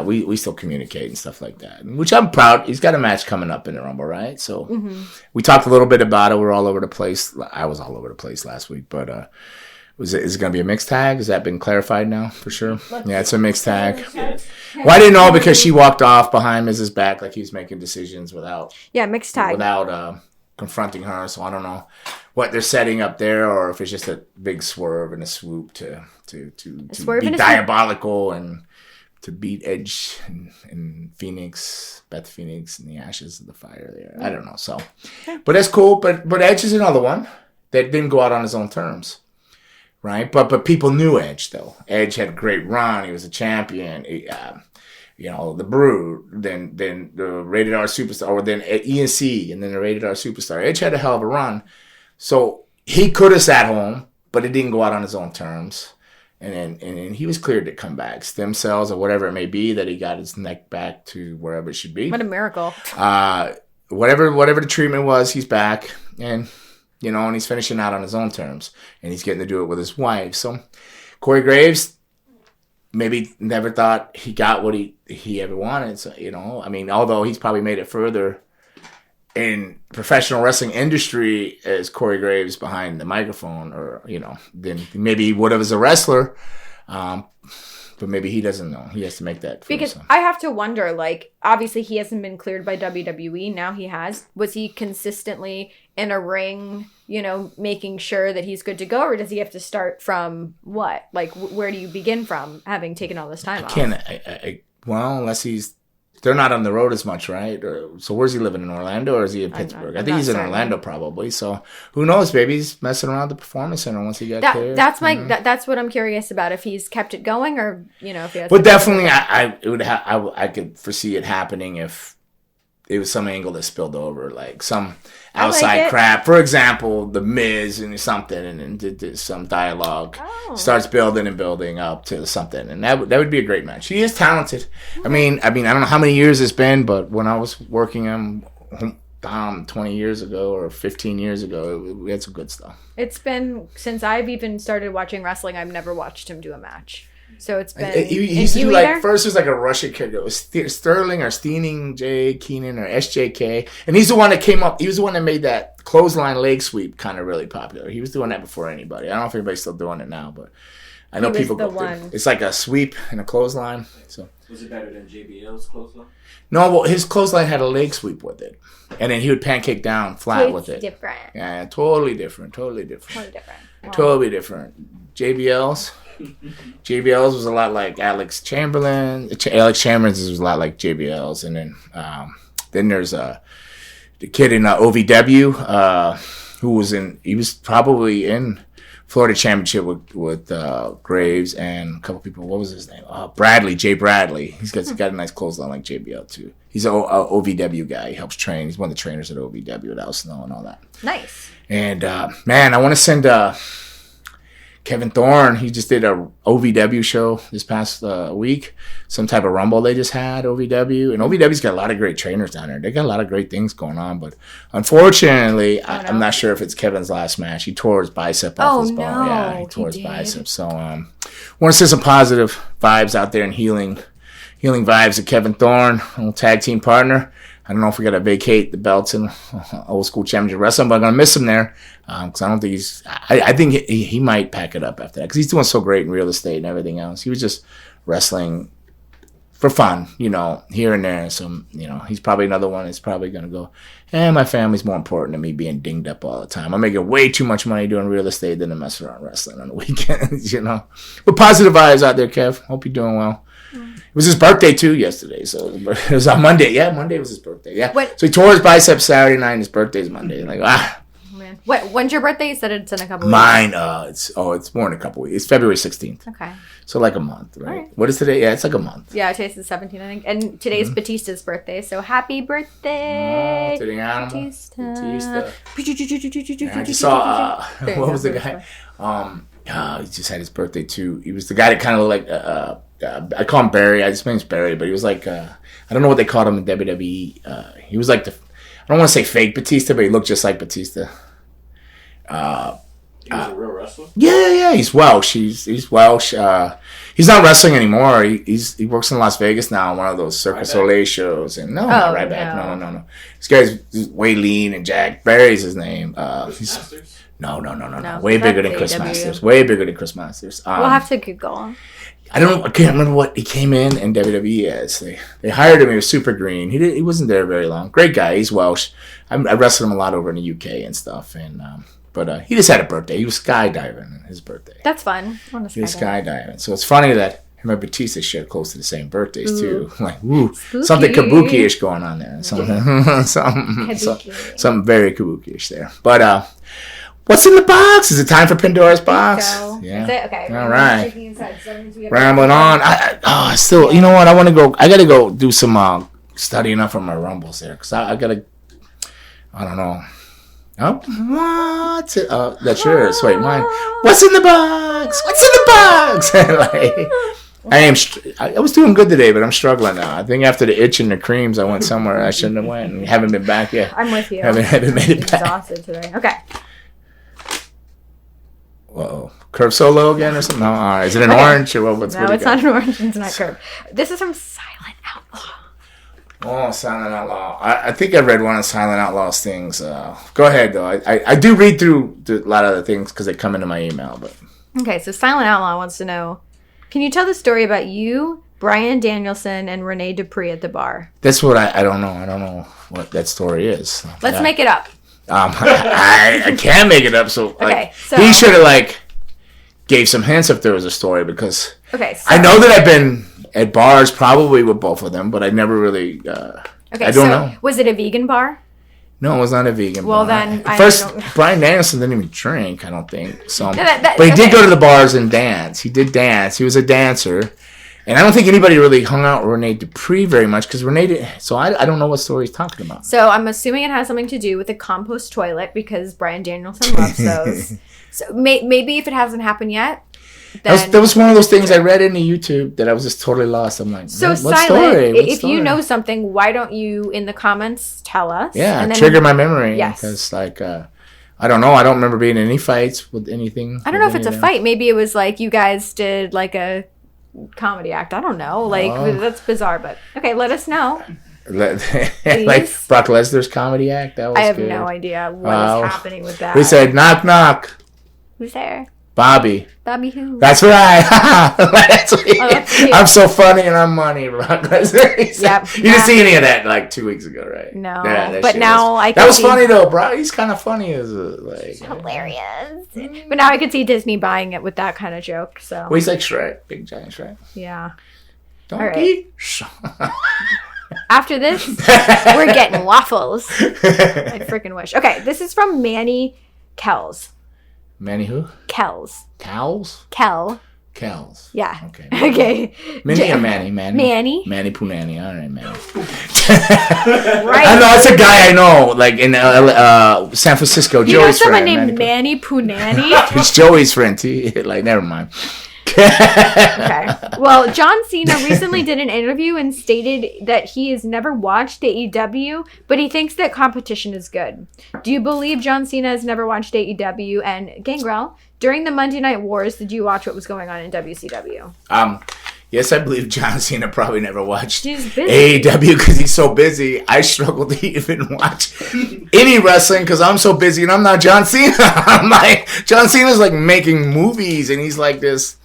S2: we still communicate and stuff like that, which I'm proud. He's got a match coming up in the Rumble, right? So we talked a little bit about it. We're all over the place. I was all over the place last week, but is it going to be a mixed tag? Has that been clarified now for sure? Yeah, it's a mixed tag. Well, I didn't know because she walked off behind Mrs. back like he was making decisions without.
S3: Yeah, mixed tag.
S2: Without confronting her, so I don't know what they're setting up there, or if it's just a big swerve and a swoop to be diabolical and to beat Edge and Phoenix, Beth Phoenix, in the ashes of the fire there. I don't know. So, but that's cool. But Edge is another one that didn't go out on his own terms, right? But people knew Edge though. Edge had a great run. He was a champion. The Brood, then the Rated R Superstar, or then ENC, and then the Rated R Superstar. Edge had a hell of a run. So he could have sat home, but it didn't go out on his own terms. And then he was cleared to come back. Stem cells or whatever it may be, that he got his neck back to wherever it should be.
S3: What a miracle.
S2: Whatever the treatment was, he's back. And, and he's finishing out on his own terms. And he's getting to do it with his wife. So Corey Graves maybe never thought he got what he ever wanted. So, I mean, although he's probably made it further in professional wrestling industry as Corey Graves behind the microphone, or, than maybe he would have as a wrestler. But maybe he doesn't know. He has to make that.
S3: Because himself. I have to wonder, obviously he hasn't been cleared by WWE. Now he has. Was he consistently in a ring, making sure that he's good to go? Or does he have to start from what? Where do you begin from, having taken all this time off?
S2: Well, unless they're not on the road as much, right? So where's he living, in Orlando, or is he in Pittsburgh? I think he's in Orlando probably. So who knows? Maybe he's messing around the Performance Center once he got there.
S3: That's that's what I'm curious about. If he's kept it going, or if he has.
S2: But definitely, I could foresee it happening if it was some angle that spilled over, like some outside crap. For example, the Miz and something, and did some dialogue, starts building and building up to something, and that would be a great match. He is talented. I mean, I don't know how many years it's been, but when I was working him 20 years ago or 15 years ago, we had some good stuff. It's been
S3: since I've even started watching wrestling, I've never watched him do a match. So it's been.
S2: He used to do first it was like a Russian kid. It was Sterling or Steening J. Keenan or SJK. And he's the one that came up. He was the one that made that clothesline leg sweep kind of really popular. He was doing that before anybody. I don't know if anybody's still doing it now, but I know people go through. It's like a sweep and a clothesline. So
S4: was it better than JBL's clothesline?
S2: No, well, his clothesline had a leg sweep with it. And then he would pancake down flat with it.
S3: Different.
S2: Yeah, totally different. Wow. Totally different. JBL's was a lot like Alex Chamberlain. Alex Chamberlain's was a lot like JBL's, and then there's the kid in OVW. who was he was probably in Florida Championship with Graves and a couple people. What was his name? Bradley, Jay Bradley. He's got a nice clothesline like JBL too. He's an OVW guy. He helps train. He's one of the trainers at OVW at Al Snow and all that.
S3: Nice.
S2: And man, I want to send Kevin Thorne. He just did a OVW show this past week. Some type of rumble they just had, OVW. And OVW's got a lot of great trainers down there. They got a lot of great things going on. But unfortunately, I'm not sure if it's Kevin's last match. He tore his bicep off his bone. Yeah, he tore his bicep. So want to send some positive vibes out there and healing vibes to Kevin Thorne, old tag team partner. I don't know if we got to vacate the belts in old school championship wrestling, but I'm going to miss him there because I don't think I think he might pack it up after that because he's doing so great in real estate and everything else. He was just wrestling for fun, here and there. So, he's probably another one that's probably going to go, my family's more important than me being dinged up all the time. I'm making way too much money doing real estate than to mess around wrestling on the weekends, But positive vibes out there, Kev. Hope you're doing well. It was his birthday, too, yesterday. So it was on Monday. Yeah, Monday was his birthday. Yeah. So he tore his bicep Saturday night, and his birthday's Monday. Like,
S3: Man. When's your birthday? You said it's in a couple weeks.
S2: Mine, it's more than a couple weeks. It's February 16th. Okay. So like a month, right?
S3: All right.
S2: What is today? Yeah, it's like a month.
S3: Yeah, today's the 17th, I think. And today's Batista's birthday, so happy birthday.
S2: To the animal.
S3: Batista.
S2: Yeah, I just saw, what was the guy? He just had his birthday, too. He was the guy that kind of looked like, I call him Barry. His name's Barry, but he was like, I don't know what they called him in WWE. He was like I don't want to say fake Batista, but he looked just like Batista.
S4: He was a real wrestler?
S2: Yeah, he's Welsh. He's Welsh. He's not wrestling anymore. He works in Las Vegas now on one of those Circus Soleil shows. And not right back. No. This guy's way lean and jacked. Barry's his name.
S4: Masters?
S2: No. Way bigger than Chris Masters. Way bigger than Chris Masters.
S3: We'll have to Google.
S2: I can't remember what he came in WWE as. They hired him. He was super green. He wasn't there very long. Great guy. He's Welsh. I wrestled him a lot over in the UK and stuff. And but he just had a birthday. He was skydiving on his birthday.
S3: That's fun.
S2: He was skydiving. So it's funny that him and Batista share close to the same birthdays too. Like something kabuki-ish going on there. Something very kabuki-ish there. But what's in the box? Is it time for Pandora's box?
S3: So.
S2: Yeah.
S3: Is it? Okay.
S2: All right. Rambling on. Still, you know what? I got to go do some studying up on my rumbles there because I got to. I don't know. Oh, what? That's yours. Wait, mine. What's in the box? What's in the box? I was doing good today, but I'm struggling now. I think after the itch and the creams, I went somewhere I shouldn't have went and haven't been back yet.
S3: I'm with you.
S2: Haven't made it back.
S3: Exhausted today. Okay.
S2: Whoa. Curve Solo again or something? No, all right. Is it an orange or what?
S3: No, it's not an orange. It's not Curve. This is from Silent Outlaw.
S2: Oh, Silent Outlaw. I think I read one of Silent Outlaw's things. Go ahead, though. I do read through a lot of the things because they come into my email. But
S3: okay, so Silent Outlaw wants to know, can you tell the story about you, Brian Danielson, and Renee Dupree at the bar?
S2: That's what I don't know. I don't know what that story is.
S3: Let's make it up.
S2: I can't make it up. So, so he should have gave some hints if there was a story because I know that I've been at bars probably with both of them, but I never really. I don't know.
S3: Was it a vegan bar?
S2: No, it was not a vegan bar.
S3: Well, then
S2: Brian Danielson didn't even drink. I don't think so. But he did go to the bars and dance. He did dance. He was a dancer. And I don't think anybody really hung out with Renee Dupree very much because Renee did. So I don't know what story he's talking about.
S3: So I'm assuming it has something to do with a compost toilet because Brian Danielson loves those. So maybe if it hasn't happened yet. Then... That
S2: was one of those things I read in the YouTube that I was just totally lost. I'm like,
S3: so
S2: what
S3: Silent, if you know something, why don't you in the comments tell us?
S2: Yeah, and then trigger my memory. Yes. Because I don't know. I don't remember being in any fights with anything.
S3: I don't know if it's a fight. Maybe it was like you guys did like a comedy act. I don't know. That's bizarre, but okay, let us know.
S2: Like Brock Lesnar's comedy act. That was
S3: I have
S2: good.
S3: No idea what is happening with that.
S2: We said knock knock.
S3: Who's there?
S2: Bobby.
S3: Bobby who?
S2: That's right. I'm so funny and I'm money, Brock Lesnar. You didn't see any of that 2 weeks ago, right?
S3: No. Yeah, but now I can
S2: That was funny though, bro. He's kind of funny as
S3: hilarious. But now I can see Disney buying it with that kind of joke. So.
S2: Well, he's like Shrek, big giant Shrek.
S3: Yeah.
S2: Donkey.
S3: Right. After this, we're getting waffles. I freaking wish. Okay, this is from Manny Kells.
S2: Manny who?
S3: Kells.
S2: Cows?
S3: Kel.
S2: Kells.
S3: Yeah.
S2: Okay.
S3: Okay.
S2: Minnie or Manny?
S3: Manny.
S2: Manny Punani. All right, Manny.
S3: Right.
S2: I know, it's a guy I know, like in San Francisco.
S3: You
S2: Joey's
S3: know someone
S2: friend.
S3: named Manny Punani?
S2: It's Joey's friend. Like, never mind.
S3: Okay. Well, John Cena recently did an interview and stated that he has never watched AEW, but he thinks that competition is good. Do you believe John Cena has never watched AEW? And Gangrel, during the Monday Night Wars, did you watch what was going on in WCW?
S2: Yes, I believe John Cena probably never watched
S3: busy.
S2: AEW because he's so busy. I struggle to even watch any wrestling because I'm so busy and I'm not John Cena. I'm like, John Cena's like making movies and he's like this.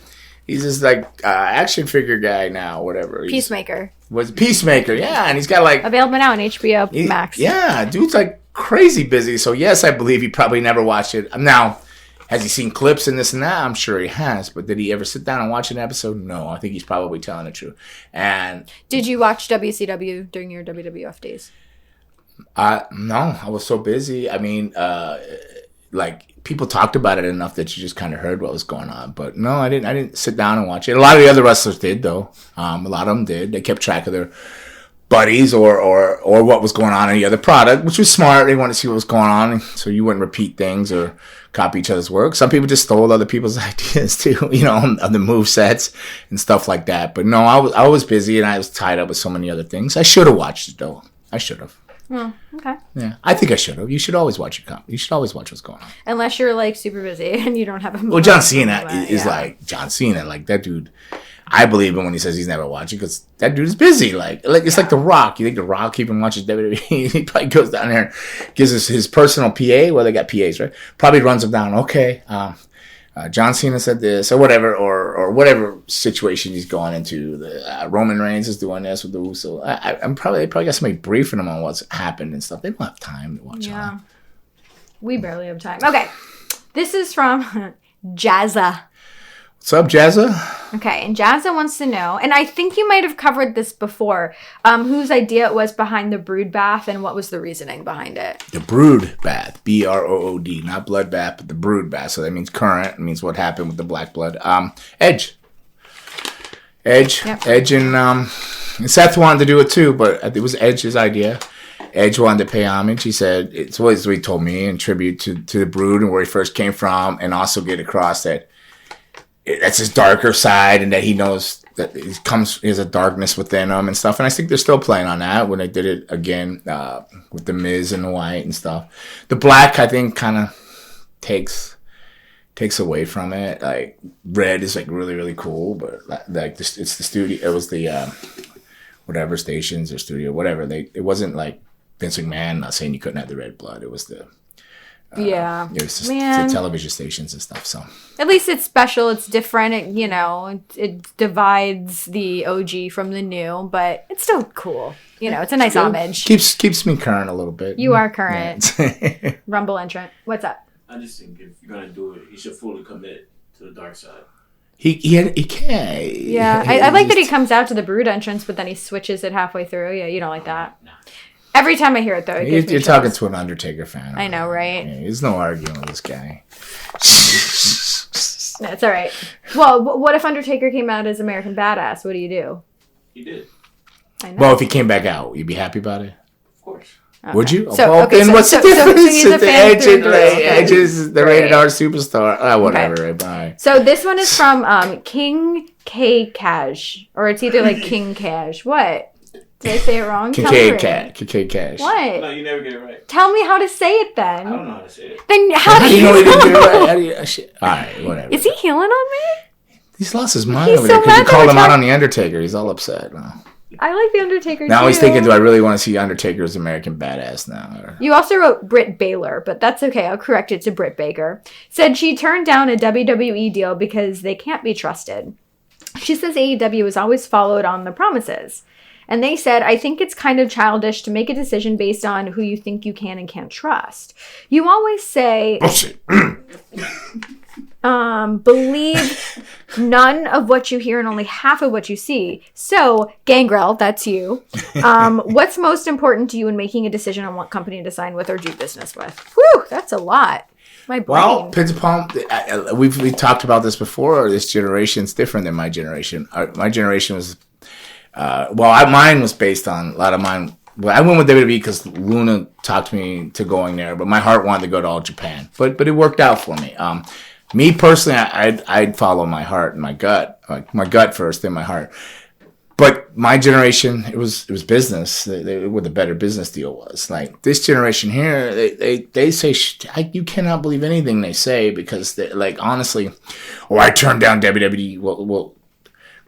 S2: He's this like action figure guy now, whatever.
S3: Peacemaker.
S2: Was Peacemaker, yeah, and he's got like
S3: available now on HBO Max.
S2: Yeah, dude's like crazy busy. So yes, I believe he probably never watched it. Now, has he seen clips and this and that? I'm sure he has. But did he ever sit down and watch an episode? No, I think he's probably telling the truth. And
S3: did you watch WCW during your WWF days?
S2: No, I was so busy. I mean, like people talked about it enough that you just kind of heard what was going on. But no, I didn't sit down and watch it. A lot of the other wrestlers did, though. A lot of them did. They kept track of their buddies or what was going on in the other product, which was smart. They wanted to see what was going on, so you wouldn't repeat things or copy each other's work. Some people just stole other people's ideas too, on the move sets and stuff like that. But no, I was busy and I was tied up with so many other things. I should have watched it though. I should have.
S3: Oh, okay.
S2: Yeah, I think I should have. You should always watch your comp. You should always watch what's going on.
S3: Unless you're like super busy and you don't have a.
S2: Well, John Cena is like John Cena, like that dude. I believe him when he says he's never watching because that dude is busy. Like it's like The Rock. You think The Rock even watches WWE? He probably goes down there, gives us his personal PA. Well, they got PAs, right? Probably runs them down. Okay, John Cena said this or whatever, or whatever situation he's going into. Roman Reigns is doing this with the Uso. They probably got somebody briefing him on what's happened and stuff. They don't have time to watch.
S3: Yeah, we barely have time. Okay, this is from Jazza.
S2: What's up, Jazza?
S3: Okay, and Jazza wants to know, and I think you might have covered this before, whose idea it was behind the brood bath and what was the reasoning behind it.
S2: The brood bath, BROOD, not blood bath, but the brood bath. So that means current. It means what happened with the black blood. Edge, yep. Edge, and Seth wanted to do it too, but it was Edge's idea. Edge wanted to pay homage. He said it's what he told me in tribute to the brood and where he first came from, and also get across that. That's his darker side, and that he knows that he has a darkness within him and stuff. And I think they're still playing on that when they did it again with the Miz and the white and stuff. The black, I think, kind of takes away from it. Like red is like really really cool, but like it's the studio. It was the whatever stations or studio, whatever. It wasn't like Vince McMahon not saying you couldn't have the red blood. It was the it was just the television stations and stuff. So
S3: at least it's special. It's different. It divides the OG from the new, but it's still cool. It's a nice homage.
S2: Keeps me current a little bit.
S3: You are current. Yeah. Rumble entrant. What's up?
S4: I just think if you're gonna do it, he should fully commit to the dark side.
S2: He can.
S3: Yeah, I like that he comes out to the brood entrance, but then he switches it halfway through. Yeah, you don't like that. No. Every time I hear it, though, it gives me
S2: you're
S3: chills.
S2: Talking to an Undertaker fan.
S3: I know, right?
S2: Yeah, there's no arguing with this guy.
S3: No, it's all right. Well, what if Undertaker came out as American Badass? What do you do?
S4: He did.
S3: I know.
S2: Well, if he came back out, you'd be happy about it?
S4: Of course.
S3: Okay.
S2: Would you?
S3: So
S2: what's the difference?
S3: he's a fan
S2: Edge is the rated R superstar. Whatever.
S3: Okay.
S2: Right, bye.
S3: So this one is from King K Cash, or it's either like King Cash. What? Did I say it wrong?
S2: Kincaid Cash.
S3: What?
S4: No, you never get it right.
S3: Tell me how to say it then.
S4: I don't know how to say it.
S3: Then how do
S2: you
S3: you
S2: know he didn't do it
S3: know?
S2: right? How do you, shit. All right, whatever.
S3: Is he healing on me?
S2: He's lost his mind
S3: He's
S2: over
S3: so
S2: there because you
S3: mad
S2: called
S3: that
S2: him
S3: we're
S2: out on the Undertaker. He's all upset now.
S3: I like the Undertaker
S2: Now
S3: too.
S2: he's thinking, do I really want to see Undertaker as American Badass now? Or?
S3: You also wrote Britt Baylor, but that's okay. I'll correct it to Britt Baker. Said she turned down a WWE deal because they can't be trusted. She says AEW has always followed on the promises. And they said, I think it's kind of childish to make a decision based on who you think you can and can't trust. You always say, believe none of what you hear and only half of what you see. So, Gangrel, that's you. What's most important to you in making a decision on what company to sign with or do business with? Whew, that's a lot. My brain.
S2: Well, Pins and Pump, we talked about this before. This generation's different than my generation. My generation was, mine was based on a lot of mine. Well, I went with WWE because Luna talked me to going there, but my heart wanted to go to All Japan. But it worked out for me. Me personally, I'd follow my heart and my gut, like my gut first, then my heart. But my generation, it was business. What the better business deal was. Like this generation here, they say you cannot believe anything they say because like honestly, I turned down WWE. Well,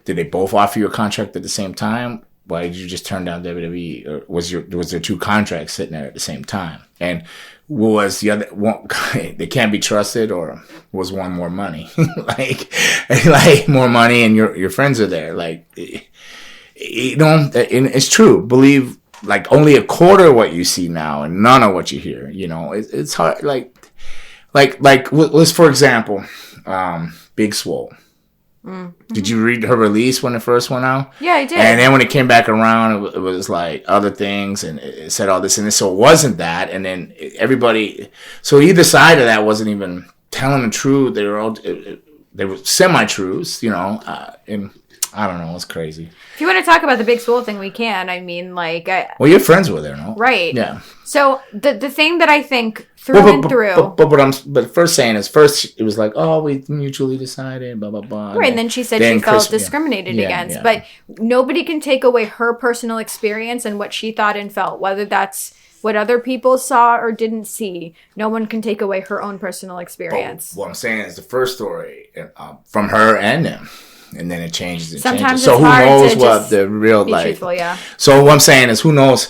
S2: did they both offer you a contract at the same time? Why did you just turn down WWE? Or was there two contracts sitting there at the same time? And was the other one? They can't be trusted, or was one more money? like more money, and your friends are there, like. And it's true. Believe like only a quarter of what you see now, and none of what you hear. It's hard. Like let's for example, Big Swole. Mm-hmm. Did you read her release when it first went out?
S3: Yeah, I did.
S2: And then when it came back around, it was like other things, and it said all this and this. So it wasn't that. And then everybody. So either side of that wasn't even telling the truth. They were semi-truths, and. I don't know. It's crazy.
S3: If you want to talk about the Big Swole thing, we can. I mean, like...
S2: well, your friends were there, no?
S3: Right.
S2: Yeah.
S3: So, the thing that I think through.
S2: But first saying is, it was like, oh, we mutually decided, blah, blah, blah.
S3: Right, and then she said she felt discriminated against. Yeah. But nobody can take away her personal experience and what she thought and felt, whether that's what other people saw or didn't see. No one can take away her own personal experience.
S2: What I'm saying is the first story from her and them. And then it changes.
S3: Sometimes
S2: so
S3: it's
S2: who
S3: hard
S2: knows
S3: to
S2: what the real
S3: be truthful, yeah.
S2: So what I'm saying is, who knows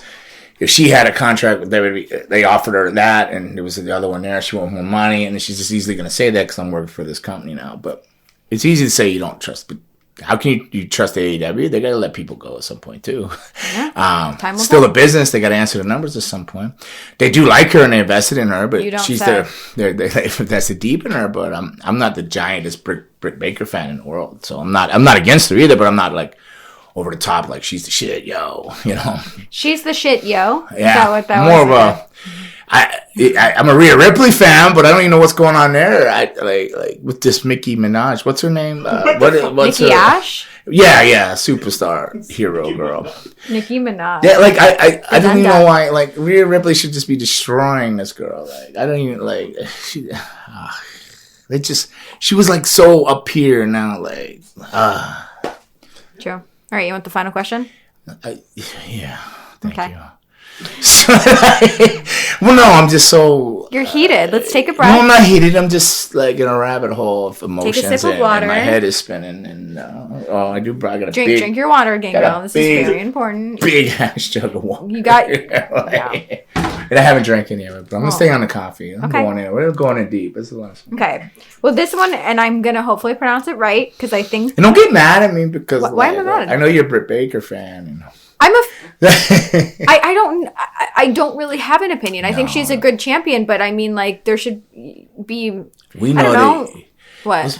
S2: if she had a contract with WWE, they offered her that, and there was the other one there. She wanted more money, and then she's just easily going to say that because I'm working for this company now. But it's easy to say you don't trust. But how can you trust the AEW? They got to let people go at some point too. Yeah. Still a business. They got to answer the numbers at some point. They do like her and they invested in her, but she's they invested deep in her. But I'm not the giantest Britt Baker fan in the world, so I'm not against her either. But I'm not like over the top like she's the shit, yo.
S3: She's the shit, yo.
S2: Yeah,
S3: is that what that
S2: more
S3: was?
S2: I'm a Rhea Ripley fan, but I don't even know what's going on there. Like with this Mickey Minaj. What's her name? What's
S3: Nikki
S2: her?
S3: Ash?
S2: Yeah, superstar hero girl. Nicki
S3: Minaj.
S2: Yeah, like I don't even know why. Like Rhea Ripley should just be destroying this girl. Like I don't even like she was like so up here now. Like
S3: True. All right, you want the final question?
S2: Yeah. Thank you. Well, no, I'm just so...
S3: You're heated. Let's take a breath.
S2: No, I'm not heated. I'm just like in a rabbit hole of emotions.
S3: Take a sip of water.
S2: And my head is spinning. And I got a
S3: drink your water, Gangrel. This is very important.
S2: Big ass jug of water.
S3: You got...
S2: And I haven't drank any of it, but I'm going to stay on the coffee. We're going in deep. This is the last one.
S3: Okay. Well, this one, and I'm going to hopefully pronounce it right, because I think...
S2: And don't get mad at me, because...
S3: Why am I mad at you?
S2: I know you're a Britt Baker fan,
S3: I don't really have an opinion. I think she's a good champion, but I mean, like, there should be...
S2: We know,
S3: I don't know. What?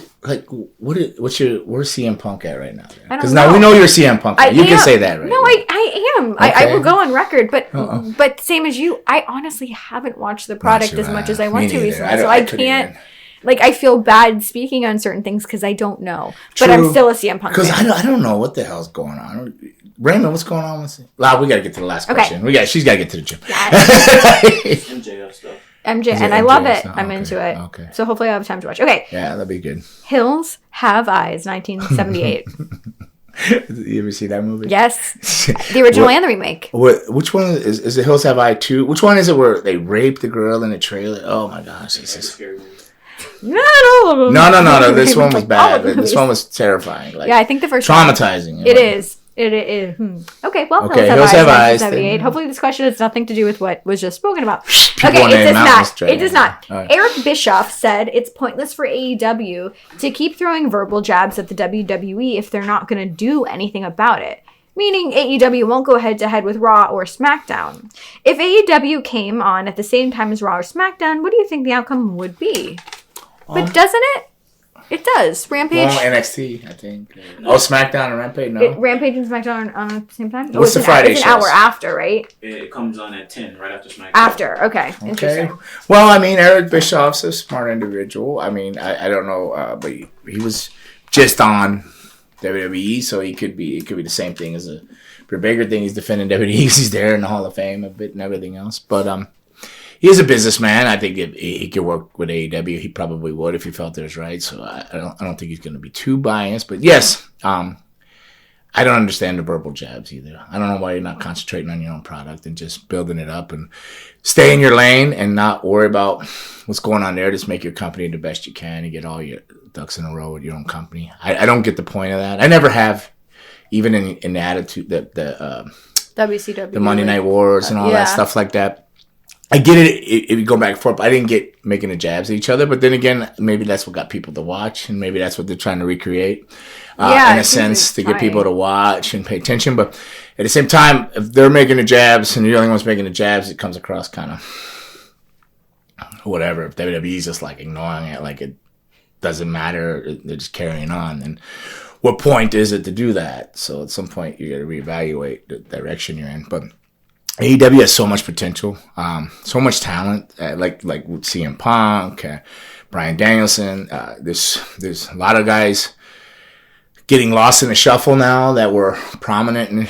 S2: Where's CM Punk at right now? Because now we know you're CM Punk. You can say that, right?
S3: No, I am. Okay. I will go on record, but same as you, I honestly haven't watched the product as much as I want to recently, so I can't. Like, I feel bad speaking on certain things because I don't know. But I'm still a CM Punk fan.
S2: Because I don't know what the hell's going on. Raymond, what's going on with it? Well, we got to get to the last question. She's got to get to the gym.
S4: MJF stuff.
S3: And I love it. I'm into it.
S2: Okay.
S3: So hopefully I'll have time to watch. Okay.
S2: Yeah, that'd be good.
S3: Hills Have Eyes, 1978.
S2: You ever see that movie?
S3: Yes. The original and the remake.
S2: Which one is it? Hills Have Eyes 2? Which one is it where they rape the girl in the trailer? Oh my gosh. This is scary movie. No. This one was bad. This one was terrifying. Like,
S3: I think the first
S2: traumatizing.
S3: It is. Okay, well, Hills Have Eyes. Hopefully this question has nothing to do with what was just spoken about. It does not. Right. Eric Bischoff said it's pointless for AEW to keep throwing verbal jabs at the WWE if they're not going to do anything about it. Meaning AEW won't go head-to-head with Raw or SmackDown. If AEW came on at the same time as Raw or SmackDown, what do you think the outcome would be? But doesn't it? It does. Rampage.
S2: Well, NXT, I think. Oh, SmackDown and Rampage, no?
S3: Rampage and SmackDown on the same time?
S2: What's the Friday
S3: It's an
S2: shows?
S3: hour after, right?
S4: It comes on at 10, right after SmackDown.
S3: After, okay. Interesting.
S2: Well, I mean, Eric Bischoff's a smart individual. I mean, I don't know, but he was just on WWE, so it could be the same thing as a bigger thing. He's defending WWE. He's there in the Hall of Fame a bit and everything else. But he's a businessman. I think if he could work with AEW, he probably would if he felt it was right. So I don't think he's going to be too biased. But yes, I don't understand the verbal jabs either. I don't know why you're not concentrating on your own product and just building it up and stay in your lane and not worry about what's going on there. Just make your company the best you can and get all your ducks in a row with your own company. I don't get the point of that. I never have, even in the attitude that the
S3: WCW,
S2: the Monday Night Wars and all that stuff like that. I get it if you go back and forth. But I didn't get making the jabs at each other. But then again, maybe that's what got people to watch, and maybe that's what they're trying to recreate in a sense to get people to watch and pay attention. But at the same time, if they're making the jabs and you're the only ones making the jabs, it comes across kind of whatever. If WWE's just like ignoring it, like it doesn't matter, they're just carrying on. And what point is it to do that? So at some point, you got to reevaluate the direction you're in. But AEW has so much potential, so much talent, like with CM Punk, Bryan Danielson. There's a lot of guys getting lost in the shuffle now that were prominent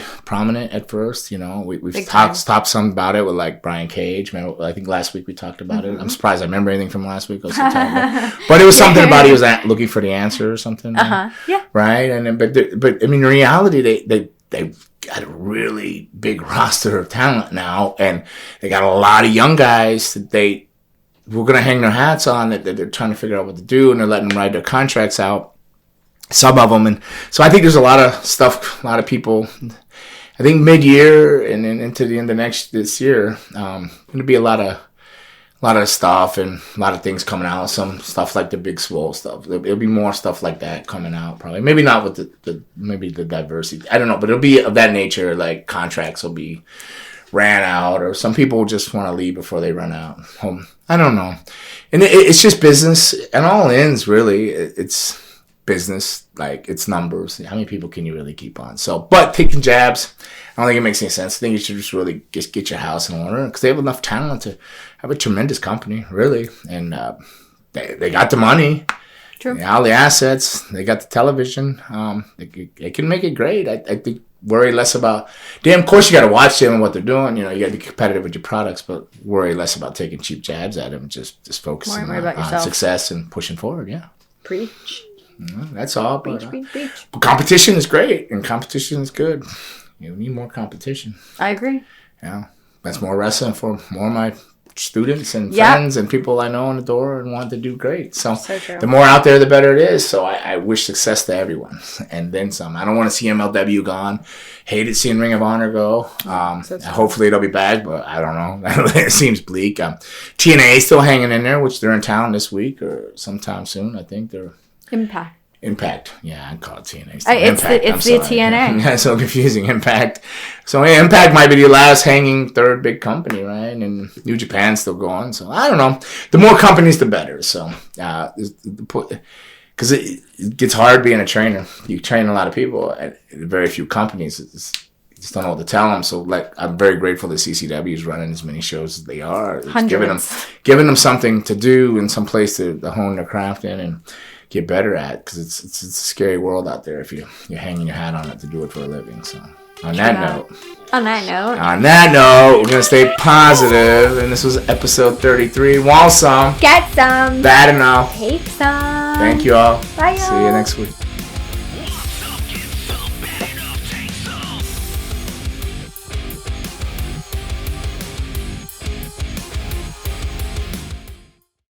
S2: at first. You know, we've talked some about it with like Brian Cage. Remember, I think last week we talked about it. I'm surprised I remember anything from last week. I was so tired, but it was something about he was looking for the answer or something.
S3: Yeah.
S2: Right. And then, but I mean, in reality, they got a really big roster of talent now, and they got a lot of young guys that we're going to hang their hats on, that they're trying to figure out what to do, and they're letting them ride their contracts out, some of them. And so I think there's a lot of stuff, a lot of people, I think mid-year and then into the end of this year, going to be a lot of stuff and a lot of things coming out. Some stuff like the Big Swole stuff. There'll be more stuff like that coming out probably. Maybe not with maybe the diversity. I don't know, but it'll be of that nature. Like contracts will be ran out, or some people just want to leave before they run out. I don't know. And it's just business, and all ends really. It's business, like it's numbers. How many people can you really keep on? So, but taking jabs, I don't think it makes any sense. I think you should just really just get your house in order, because they have enough talent to have a tremendous company, really. And they got the money,
S3: True.
S2: All the assets, they got the television. They can make it great. I think worry less about. Damn, of course you got to watch them and what they're doing. You know, you got to be competitive with your products, but worry less about taking cheap jabs at them. Just focusing on success and pushing forward. Yeah.
S3: Preach.
S2: That's all.
S3: Preach.
S2: But competition is great, and competition is good. You need more competition.
S3: I agree.
S2: Yeah, that's more wrestling for more of my students and friends and people I know on the door and want to do great. So the more out there, the better it is. So I wish success to everyone, and then some. I don't want to see MLW gone. Hated seeing Ring of Honor go. Hopefully it'll be back, but I don't know. It seems bleak. TNA is still hanging in there, which they're in town this week or sometime soon. I think they're Impact. Yeah, I call it TNA.
S3: It's the TNA.
S2: Yeah, so confusing. Impact. So Impact might be the last hanging third big company, right? And New Japan's still going. So I don't know. The more companies, the better. So because it gets hard being a trainer. You train a lot of people at very few companies. You just don't know what to tell them. So I'm very grateful that CCW is running as many shows as they are. It's giving them something to do and some place to hone their craft in and get better at, because it's a scary world out there if you're hanging your hat on it to do it for a living. So on that note, we're gonna stay positive, and this was episode 33. Want some?
S3: Get some.
S2: Bad enough.
S3: Take some.
S2: Thank you all.
S3: Bye, y'all.
S2: See you next week.